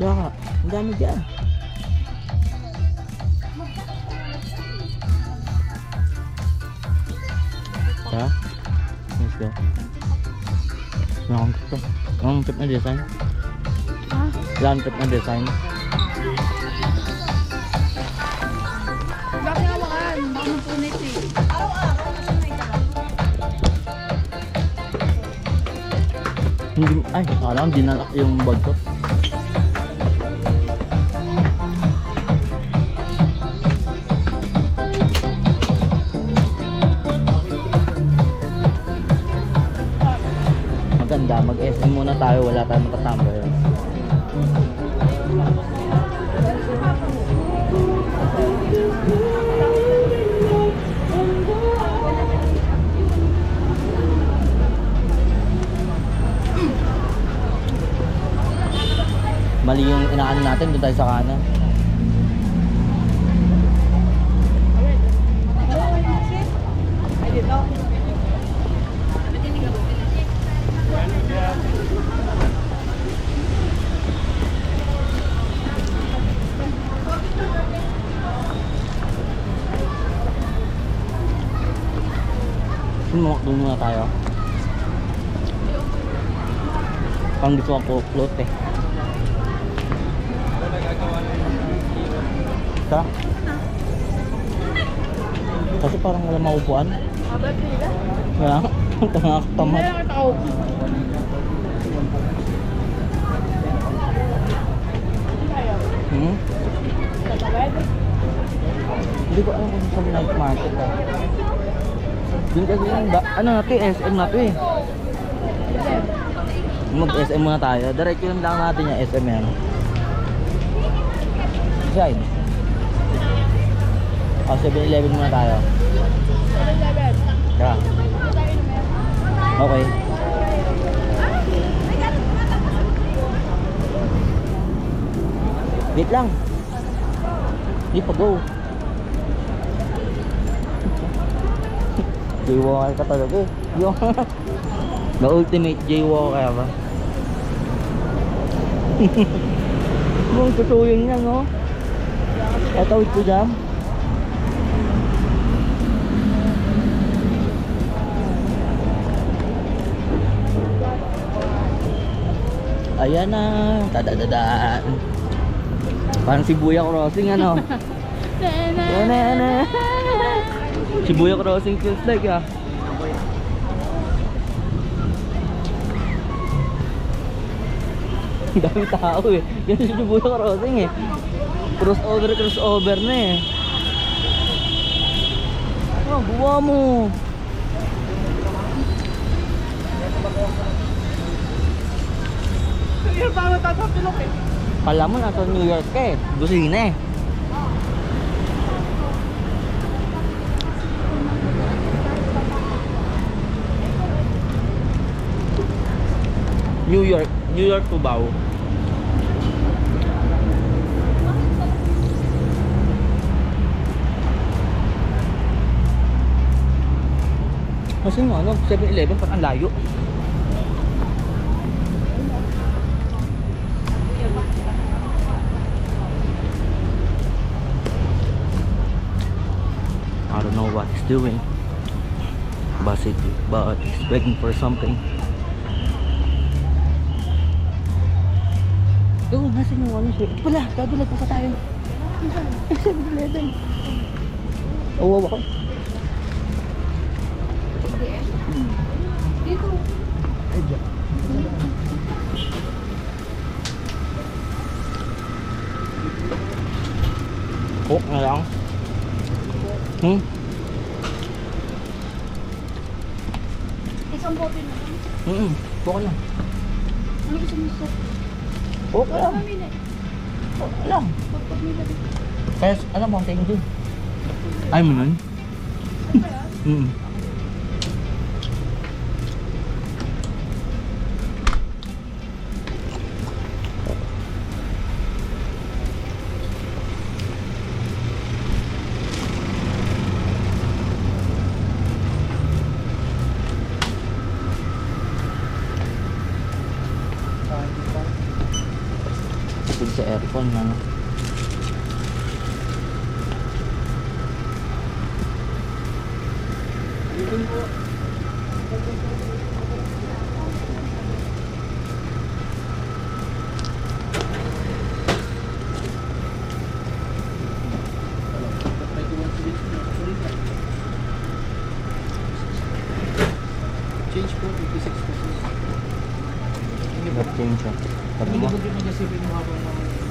Baka, ang dami dyan. Ha? Let's go. Ang gusto. Ang tip na design. Ha? Ang tip na design. Bakit hawakan? Baka mapunit eh. Hindi, ay, alam, dinalak yung bag ko. Maganda, mag-SM muna tayo, wala tayong matatambay. Mali yung inaano natin, doon tayo sa kanan. Ay, dito. Doon muna tayo. Parang gusto ko float eh. Tara. Kasi parang wala maupuan. Abad nila. Kaya, tanga Hindi tamad. lang ito ako. Hmm? Tatawid? Hindi ko alam kung sa night market ah. Doon kasi yung ano natin, SM na to eh. Mag-SM muna tayo. Diretso lang natin yung SM yan. Side. 7-Eleven muna tayo. 7-Eleven. Tara. Okay. Wait lang. Hindi pa go. Jaywalker ka talaga eh. Yung the ultimate jaywalker ba? Kung totoo yun yan, no? Ito, ito jam. Ayan na. Tadadadaan. Parang Shibuya Crossing, ano? Shibuya Crossing feels like ah. Dami tao eh. Yan si Shibuya Crossing eh. Crossover na eh. Oh, buwa mo. Hindi pa ako tatapilok eh. Kala mo nasa New York ka eh. Busina eh. New York Cubao. Kasi yung ano, 7-Eleven parang ang layo. I don't know what he's doing, but he's begging for something. Oo, nasa yung ano siya. Ito pala, kagulat pa tayo. 7-Eleven. Awawa ko. Coke na lang. Isang bote na lang. Coke na. Ano gusto mo sa? Coke lang. Mamili. Coke lang. Pagpagmila dito. Kaya alam mo ang tingin dun. Ay mo nun? Tipid sa aircon na no? Change po, 56 pesos. Change siya. Sabi mo?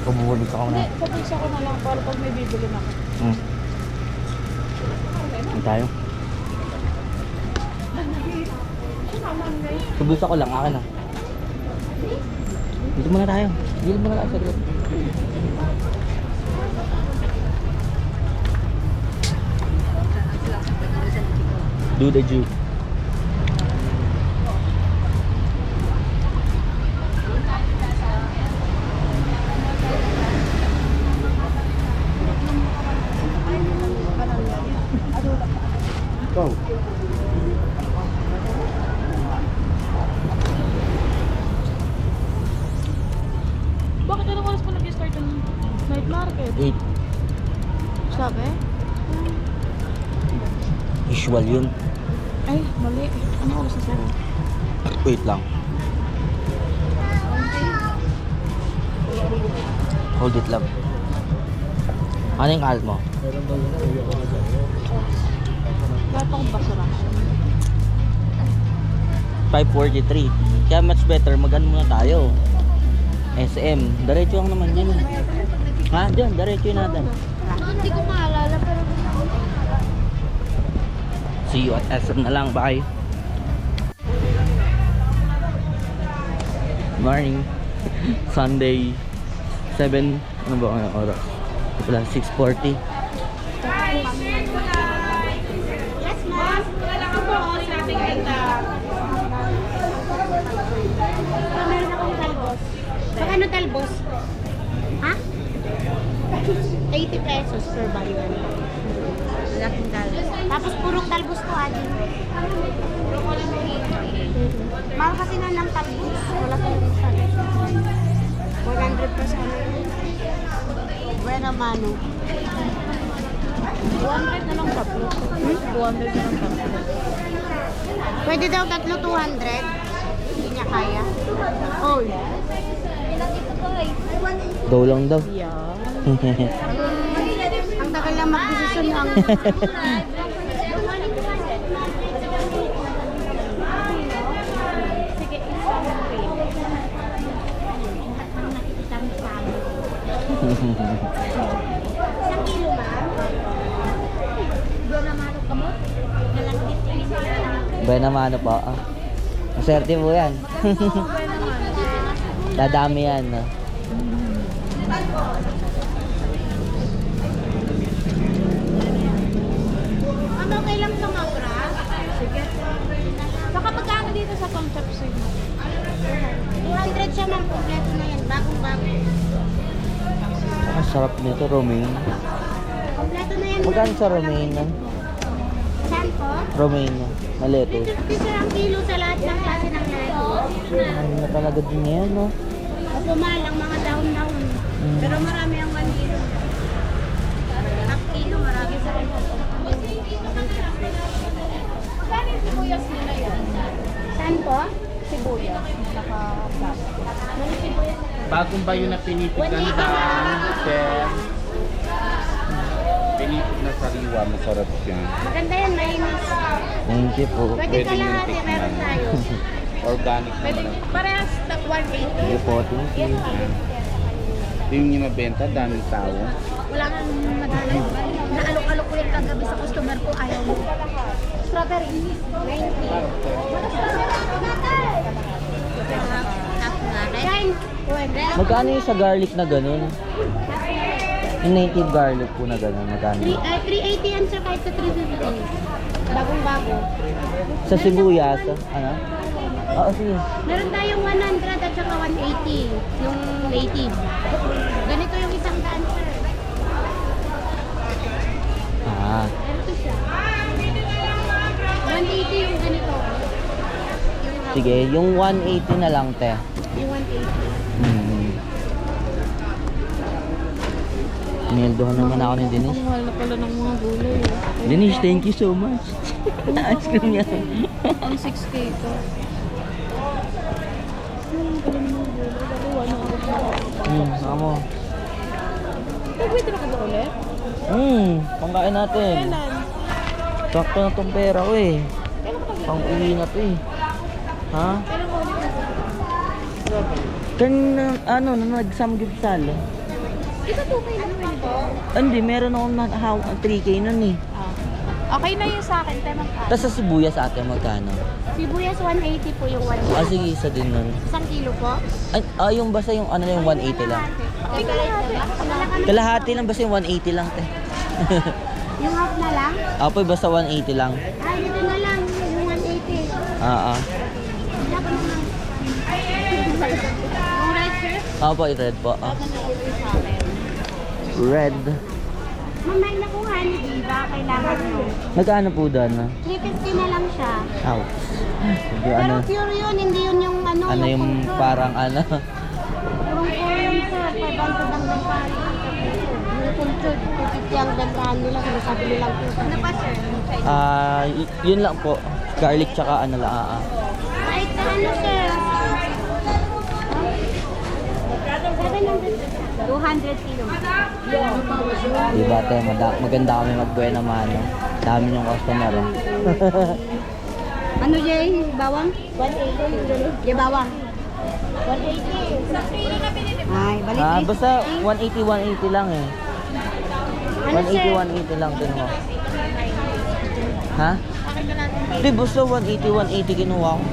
Kabubulit ako na. Hindi, papisa ko na lang para pag may bibili na ako. Ano tayo? Subus ako lang, akin na. Dito muna tayo. Dito muna tayo sa group. Do the juke. Ikaw. Bakit anong oras pa nag-start yung night market? 8. Sabi? Usual yun. Ay, mali. Ano oras na sa'yo? Wait lang. Hold it, love. Ano yung kahit mo? Lahat akong basura. 5:43. Kaya much better, mag-ano muna tayo. SM. Diretso lang naman yan. Ha? Diyan, diretso yun natin. Hindi ko maalala pero... See you at SM na lang. Bye. Morning. Sunday. 7. Ano ba ang oras? Wala, 6:40. Meron akong talbos. Ano talbos? Ha? 80 pesos per bundle. Malaking talbos. Tapos purong talbos to, Adi. Mahal kasi na ng talbos. Wala tayong talbos. 100 pesos. Buena mano. 200 na lang tatlo. 200 na lang tatlo. Pwede daw tatlo 200. Hindi niya kaya. Oy. Go lang daw. Yeah. Ang tagal lang mag-desisyon ang... Sige, isang cream. Isang kilo, ma'am. Doon na manok ka mo? Nalangkit yung Buena mano po. Maswerte po yan. Dadami yan. No? Ano, okay lang sa mabra? Sige. Saka magkano dito sa Tom Chop Suey? 200 Sarap nito, romaine. Kompleto na yan. Magkano sa romaine? Saan po? Romaine na lettuce. 50 sir ang kilo sa lahat ng klase ng lettuce. Ano na talaga din yan, no? Opo, mahal ang mga down-down. Pero marami ang 1 kilo. Half kilo, marami sa rin. Magkano yung sibuyas nila yan? Saan po? Sibuyas. Saka plastic. Bagong bayo na pinipigandaan, sir. Pinipig na sariwa, masarap siya. Maganda yan, mainis. Thank you po. Pwede Pwede kalahati, yung meron tikman. tayo. Organic Pwede, naman. parehas na 180. Thank you po, thank you. Ito yung nabenta, daming tao. Wala kang madali. Naalok-alok ko yung kagabi sa customer ko, ayaw mo. Strawberry, 20. Half na rin. Magkano yung sa garlic na ganun? Yung native garlic po na ganun, magkano? 380 yan sir, kahit sa 350. Bagong-bago. Sa sibuyas, ano? Oo, sige. Meron tayong 100 at saka 180, yung native. Ganito yung isang daan sir. Ah, Ganito siya. 180 yung ganito. sige. Yung 180 na lang, te. Yung 180. Nildohan naman ako ni Denise. Ang mahal na pala ng mga gulay. Denise, thank you so much. Ice cream yan. Ang 6K ko. Amo. Pwede na ka ba ulit? Pangkain natin. Kailan? Sakto na tong pera ko eh. Kailan ka Pang uwi na to eh. Ha? Kailan ka ulit na? Ano, na nag-samgipsal. Ito 2K lang naman ito. Hindi, meron akong hawak ng 3K nun eh. Okay na yun sa akin, temang ka. Tapos sa sibuyas ate, magkano? Sibuyas 180 po yung 1 Ah, sige, isa din nun. Isang kilo po. Ay, yung basta yung ano yung 180 lang. Kalahati lang, basta yung 180 lang te. Yung half na lang? Apo, basta 180 lang. Ay, dito na lang. Yung 180. Ah. Wala pa naman. Yung right sir? Apo, red po. Red. Mamay nakuha ni Diva. Kailangan mo. Magkano po doon? 350 na lang siya. Ouch. Hindi, Pero ano, pure yun. Hindi yun yung ano. ano yung pulsar. parang ano. Purong-puro yun sir. 500 ang gantahan. Yung pulsar. 250 ang gantahan nila. Sinasabi nilang pulsar. Ano pa sir? Yun lang po. Garlic tsaka ano lang. Kahit na ano sir. 200 kilo. Diba te, maganda kami magbuena mano. Dami yung customer eh. Ano Jay? Bawang? 180. Jay bawang. 180. Sa kilo na binili mo. Ay, balik. Basta 180 lang eh. Ano sir? 180 lang din mo. Ha? Akin na natin. Hindi, basta 180 kinuha ko.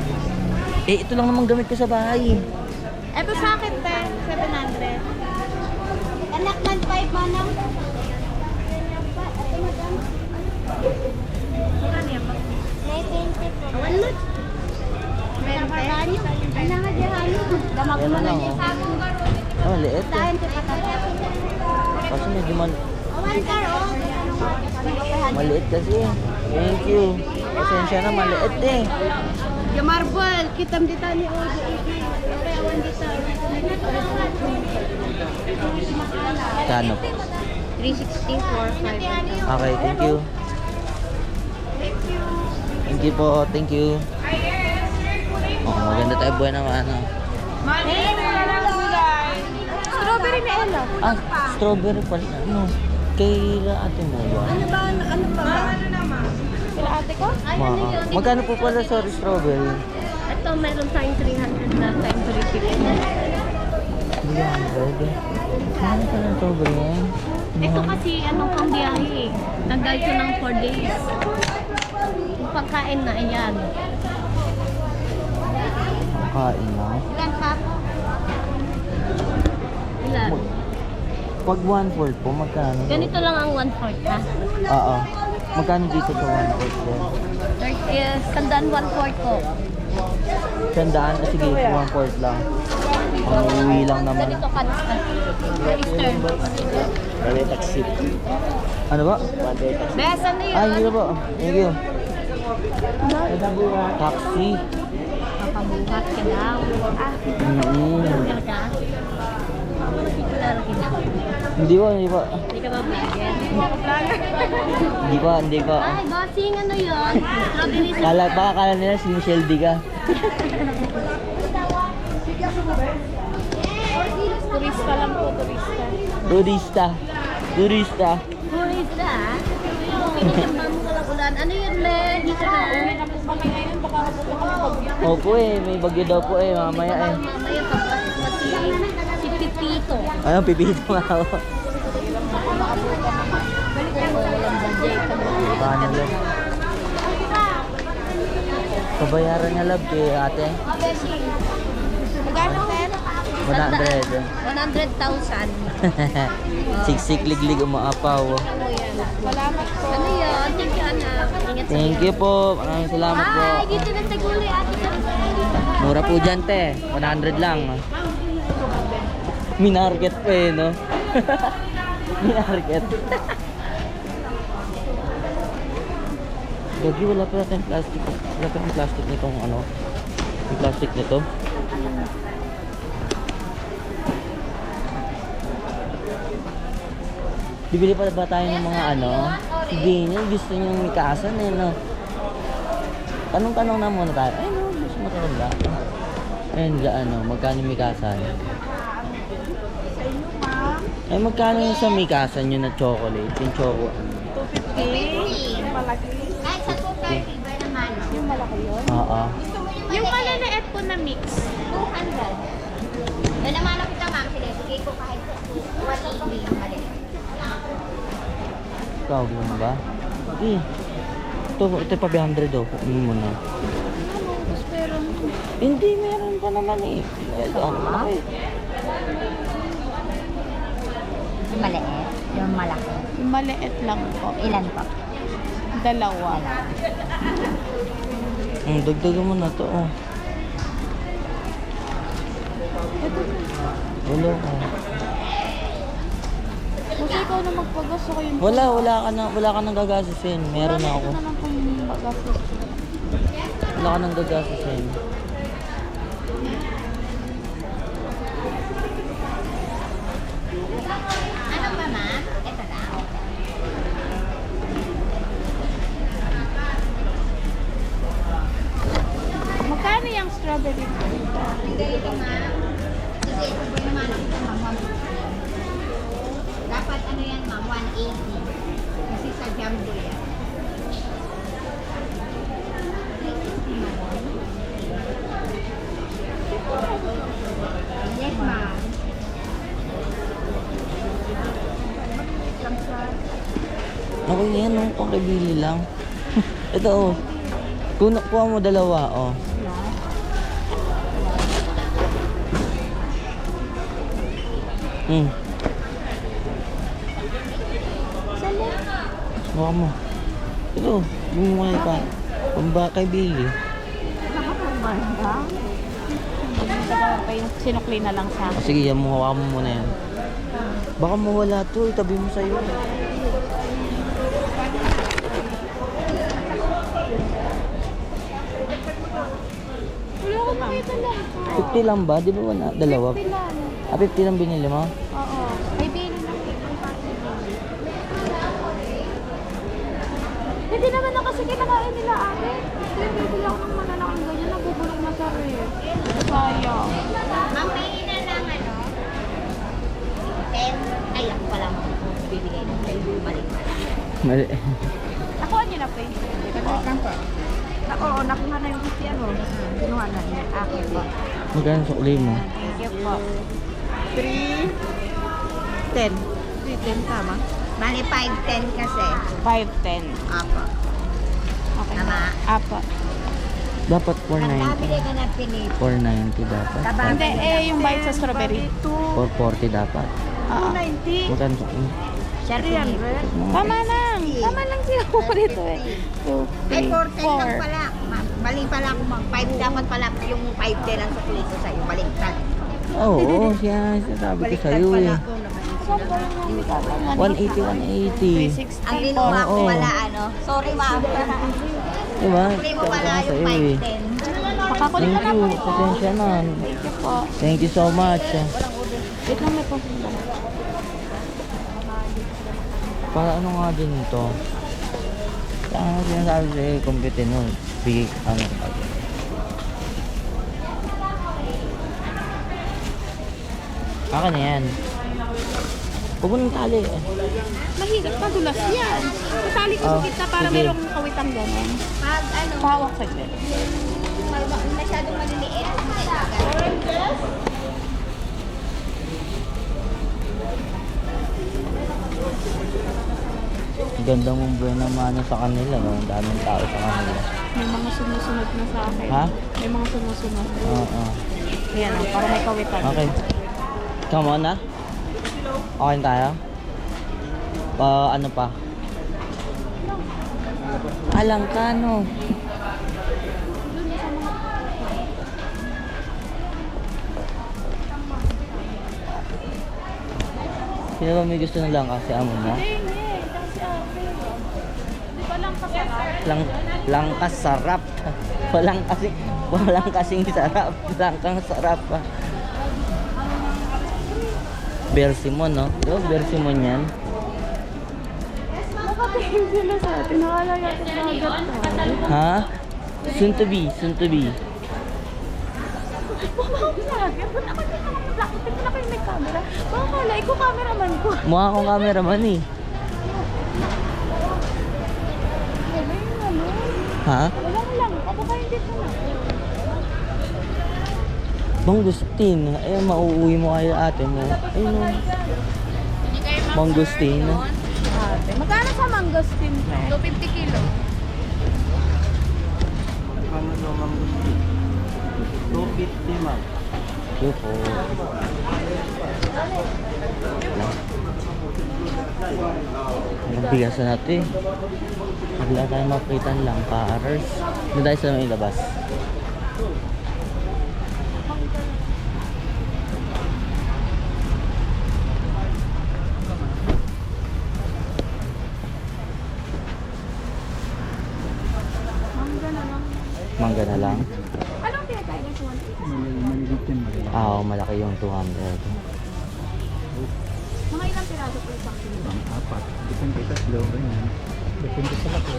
Eh, ito lang naman gamit ko sa bahay. Ito sa akin, te. 700. Anak man 5 manang. Magkano yan? 920 po. Awan mo. 20. Ano nga diyan? Damag Yan mo na na lang niya. oh. Oh, liit eh. Saan ka patay? Kasi medyo Awan ka oh. maliit kasi eh. Thank you. Pasensya na, maliit eh. Yung marble, kitam dita ni Ojo. Okay, awan dita. Kano po? 360 for 5. Okay, thank you. Thank you po, thank you. Oh, maganda tayo buhay naman. Strawberry na elo. Strawberry pala. Ano? Kay ate mo ba? Ano ba? Ano naman? Kila ate ko? Magkano po pala sa strawberry? Ito, meron tayong 300 na time 350. 300. Mahal ka ng strawberry eh. Ito kasi anong pang biyahe eh. Tagal ko ng 4 days. Yung pagkain na ayan. Kain na. Ilan pa? Ilan? Pag 1/4 po, magkano? Ganito lang ang 1/4 ha. Oo. Magkano dito sa 1/4 po? 30, sandaan 1/4 ko. Sandaan? Sige, 1/4 lang. Pang-uwi lang naman. Ganito ka na. Eastern. Kami taxi. Ano ba? Bes, ano yun? Ay, hindi na po. Thank you. Taxi. Papabuhat ka daw. Ah, Mm-hmm. ka? Titular kita. Hindi pa, hindi pa. Hindi ka ba vlogger? Hindi pa. Ay, bossing, ano yun? Strawberry sa... Baka kala nila si Michelle Diga. Turista lang po, turista. Turista. Turista, ah. Pinagamba mo ka lang ulan. Ano yun, men? Dito na. Opo may bagyo daw po mamaya Mamaya pagpasok si Pipito. Ano, pipito nga ako. Walang budget. Paano lang? Pabayaran niya love kay ate. Magkano, sir? 100. 100,000. Siksik liglig umaapaw. Salamat po. Ano yun? Thank you, anak. Ingat sa Thank you po. Maraming salamat po. Ay, dito na taguli, ate. Mura po dyan te. 100 lang. Minarket pa no? Minarket. Gagi, wala pala tayong plastic. Wala pa yung plastic nitong ano. Yung plastic nito. Bibili pa ba tayo ng mga ano? Si Daniel, gusto niyong mikasan no? Tanong-tanong na muna tayo. Ay no, gusto mo talaga. Ayun, magkano yung mikasan? Ay, magkano yung sa mikasan yun na chocolate? Yung choco. 250. Kahit sa 230 ba naman? Yung malaki yun? Oo. Yung malalaet po na mix. 200. Yan naman ako ka, ma'am. Sige, bigay ko kahit 180 yung mali. Tawag mo ba? Ito pa 100 daw. Ano mo na? Hindi, meron pa naman Ito, Yung maliit? Yung malaki? Yung maliit lang po. Ilan po? Dalawa. Dagdagan mo na to. Wala ka. Kasi ikaw na magpagas ako yung... Wala ka nang gagastusin. Meron na ako. Ito na lang kung pagastos. Wala ka nang gagastusin. Ano pa, ma'am? Ito na. Magkano yung strawberry? Ganito, ma'am. Sige, ito po naman ako ito, ma'am. Dapat ano yan, ma'am? 180. Kasi sa jumbo yan. Yes, ma'am. Ako yan, pangkabili lang. Ito, kuha mo dalawa, Huwag mo. Ito, bumukay pa. Pambakay bili. Pa yung sinukli na lang sa akin. Sige, yan mo, hawakan mo muna yan. Baka mawala to, itabi mo sa'yo. Wala ko makita lang. 50 lang ba? Di ba wala? Dalawa? 50 lang. 50 lang binili mo? Oo. May bili lang. Hindi naman na kasi kinakain nila ate. Kaya bibili ako ng malalaking ganyan. Nabubulong na sa ref. Sayang. Ma'am, may ina lang ano? 10. Ay, ako pala mo. Bibigay mo. Mali. Mali. Nakuha niyo na pa yung Oo, nakuha na yung kasi ano. Kinuha na niya. Akin po. Magkano sa uli mo? Thank you po. 310. 310 tama? Bali, 510 kasi. 510. Apo. Okay. Tama. Apa. Dapat Ang 490. nabili ka na pinip. 490 dapat. Hindi, yung bite sa strawberry. 440 dapat. Oo. Magkano sa uli? Sir, pinip. Tama lang. Tama lang sila po dito eh. 2, Ay, 3, 410 lang pala. Mali pala ako mag 5. Dapat pala yung 510 ang sukli ko sa'yo. Baliktad. Oo, siya sabi ko sa'yo eh. 180, 180. Ang binuha ko Oo. pala, ano. Sorry, ma'am. Diba? Sorry mo pala Sabi ko yung sa'yo eh. 510. Makakulit Thank ka na you. po. Pasensya na. Thank you po. Thank you so much. Wait lang, may pupunta. Para ano nga din ito? Kaya nga sinasabi sa'yo, compute nun. Big, ano. Akin na yan. Huwag mo nang tali. Mahirap, madulas yan. Matali ko sa Oh, kita para sige. merong kawitang gano'n. Pag ano, Pahawak sa gano'n. masyadong maliliit. Ganda mong buwan naman sa kanila. No? Ang daming tao sa kanila. May mga sumusunod na sa akin. Ha? May mga sumusunod. Oo. Ayan o, para may kawitan. Okay. Come on na. Okay tayo? Ano pa? Alang ka, no? Sino ba may gusto ng langka? Si Amo mo? Di ba lang kasarap? Langka sarap. Walang kasing sarap. Langkang sarap pa. Bersimon, no? Di ba Bersimon yan? Nakatingin sila sa atin. Nakala natin nakagat tayo. Ha? Soon to be, soon to be. Mama, vlogger. Ba't ako hindi ka mag-vlog? Ba't na kayo may camera? Baka kala, ikaw cameraman ko. Mukha akong cameraman eh. Wala yung ano. Ha? Walang lang. Ako kayo dito na. Mangustin. Ayun, mauuwi mo kayo ate mo. Ayun o. Mangustin. Ate, magkano sa mangosteen? 250 kilo. Ano daw mangustin? 250 ma'am. Yo po. Magbigas na natin. Wala tayong mapritan lang. Pares. Doon tayo sa may labas. Mangga na lang. Anong tinatay ng 180? Oo, malaki yung 200. Mga ilang piraso po isang kilo? Apat. Depende sa slow. Depende sa laki.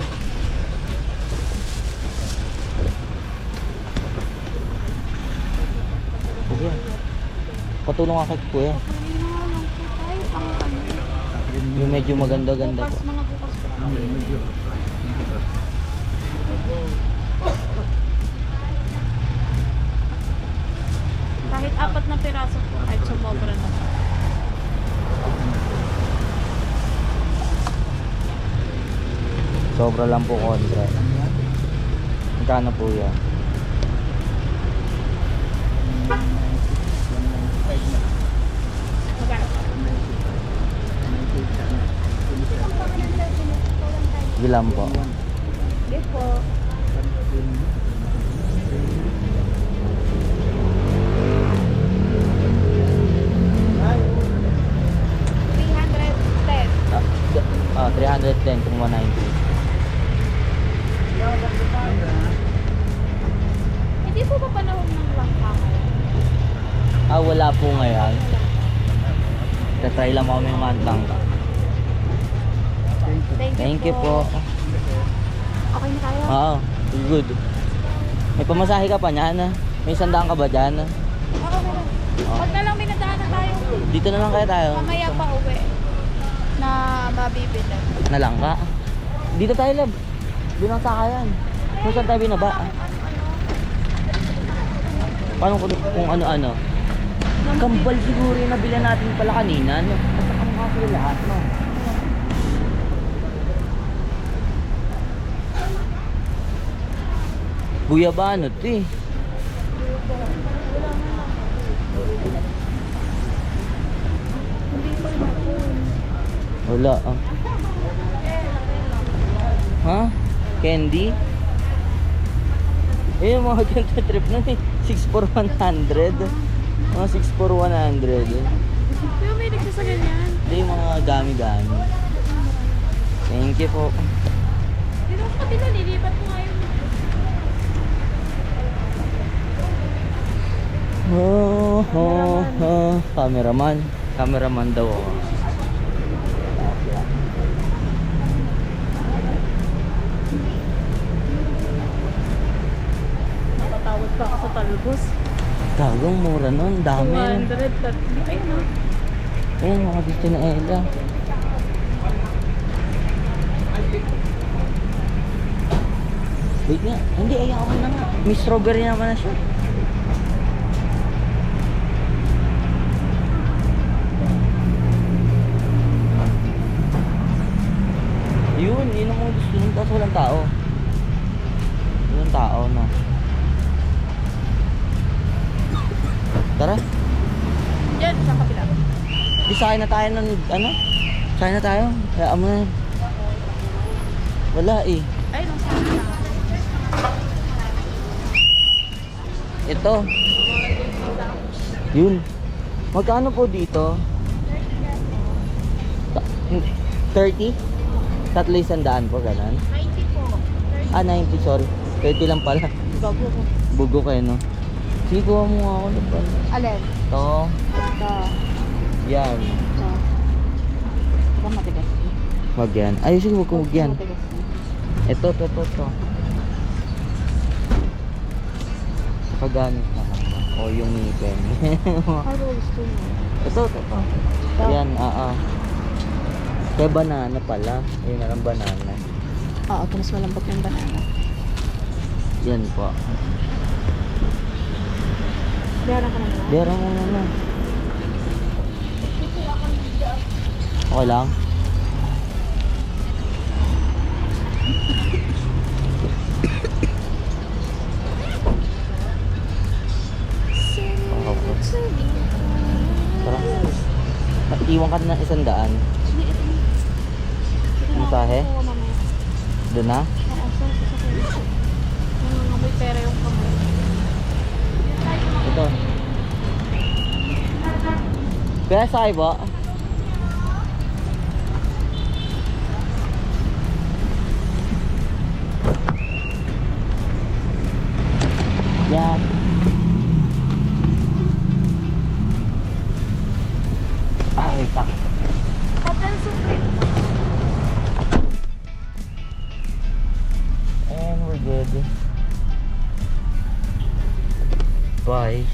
Sige. Patulong ka kay kuya. Hindi na lang po tayo. Pang ano? Yung medyo maganda-ganda Bukas, po. mga bukas po. Kahit 4 na piraso po, kahit sumobra na. Sobra lang po kontra. Magkano po yan? Magkano po? Gilam po. Hindi po. Ah, 310 kung 190. Hindi po ba panahon ng langka ngayon? Ah, wala po ngayon. Tatry lang kami yung mantang. Thank you po. Okay na tayo? Oo, good. May pamasahe ka pa niyan? May sandaan ka ba dyan? Okay na. Pag na lang may nadaan na tayo. Dito na lang kaya tayo. Mamaya pa uwi. Na mabibilan. Na lang ka? Dito tayo, lab. Doon ang sakayan. Kung saan tayo binaba? Paano kung ano-ano? Kambal siguro yung nabila natin pala kanina. No? Basta kamukha sila lahat, no? Guyabano, eh. Wala, ah. Ha? Candy? Eh, yung mga ganito trip nun eh. 6 for 100. Mga 6 for 100. Yung may nagsa sa ganyan. Hindi, yung mga gami-gami. Thank you po. Dito sa kabila, lilipat mo nga yung... Cameraman. Cameraman daw ako. Natatawad pa ako sa talbos. Gagong mura nun. Dami. 230. Ayun o. Ayun, mga gusto na Ella. Wait nga. Hindi, ayaw mo na nga. May strawberry naman na siya. Yun ang mga gusto nun. Tapos walang tao. Walang tao, no? Tara. Yan, sa kabila. Di sakay na tayo ng ano? Sakay na tayo. Kaya mo na. Wala eh. Ay, nung sa kabila. Ito. Yun. Magkano po dito? 30? Tatlo 100 po, ganun. 90 po. Ah, 90, sorry. 30 lang pala. Bago ko. Bugo kayo, no? Sige, kuha mo nga ako. Diba? Alin? Ito. Ito. Yan. Ito. Ito matigas. Wag yan. Ay, sige, wag yan. Matigas. Ito. Kagamit na lang. O, yung ngipin. Ano gusto mo? Ito. Yan, Kaya banana pala. Ayun na lang banana. Oo, ito mas malambot yung banana. Yan po. Bayaran ka na naman. Dera mo na. Okay lang? Tara. Iwan ka na ng 100. Mensahe? Oo, mamaya. Doon na? Oo, sa may pera yung kamay. Ito. Kaya sakay ba? Yan. Wait lang. And we're good. Bye.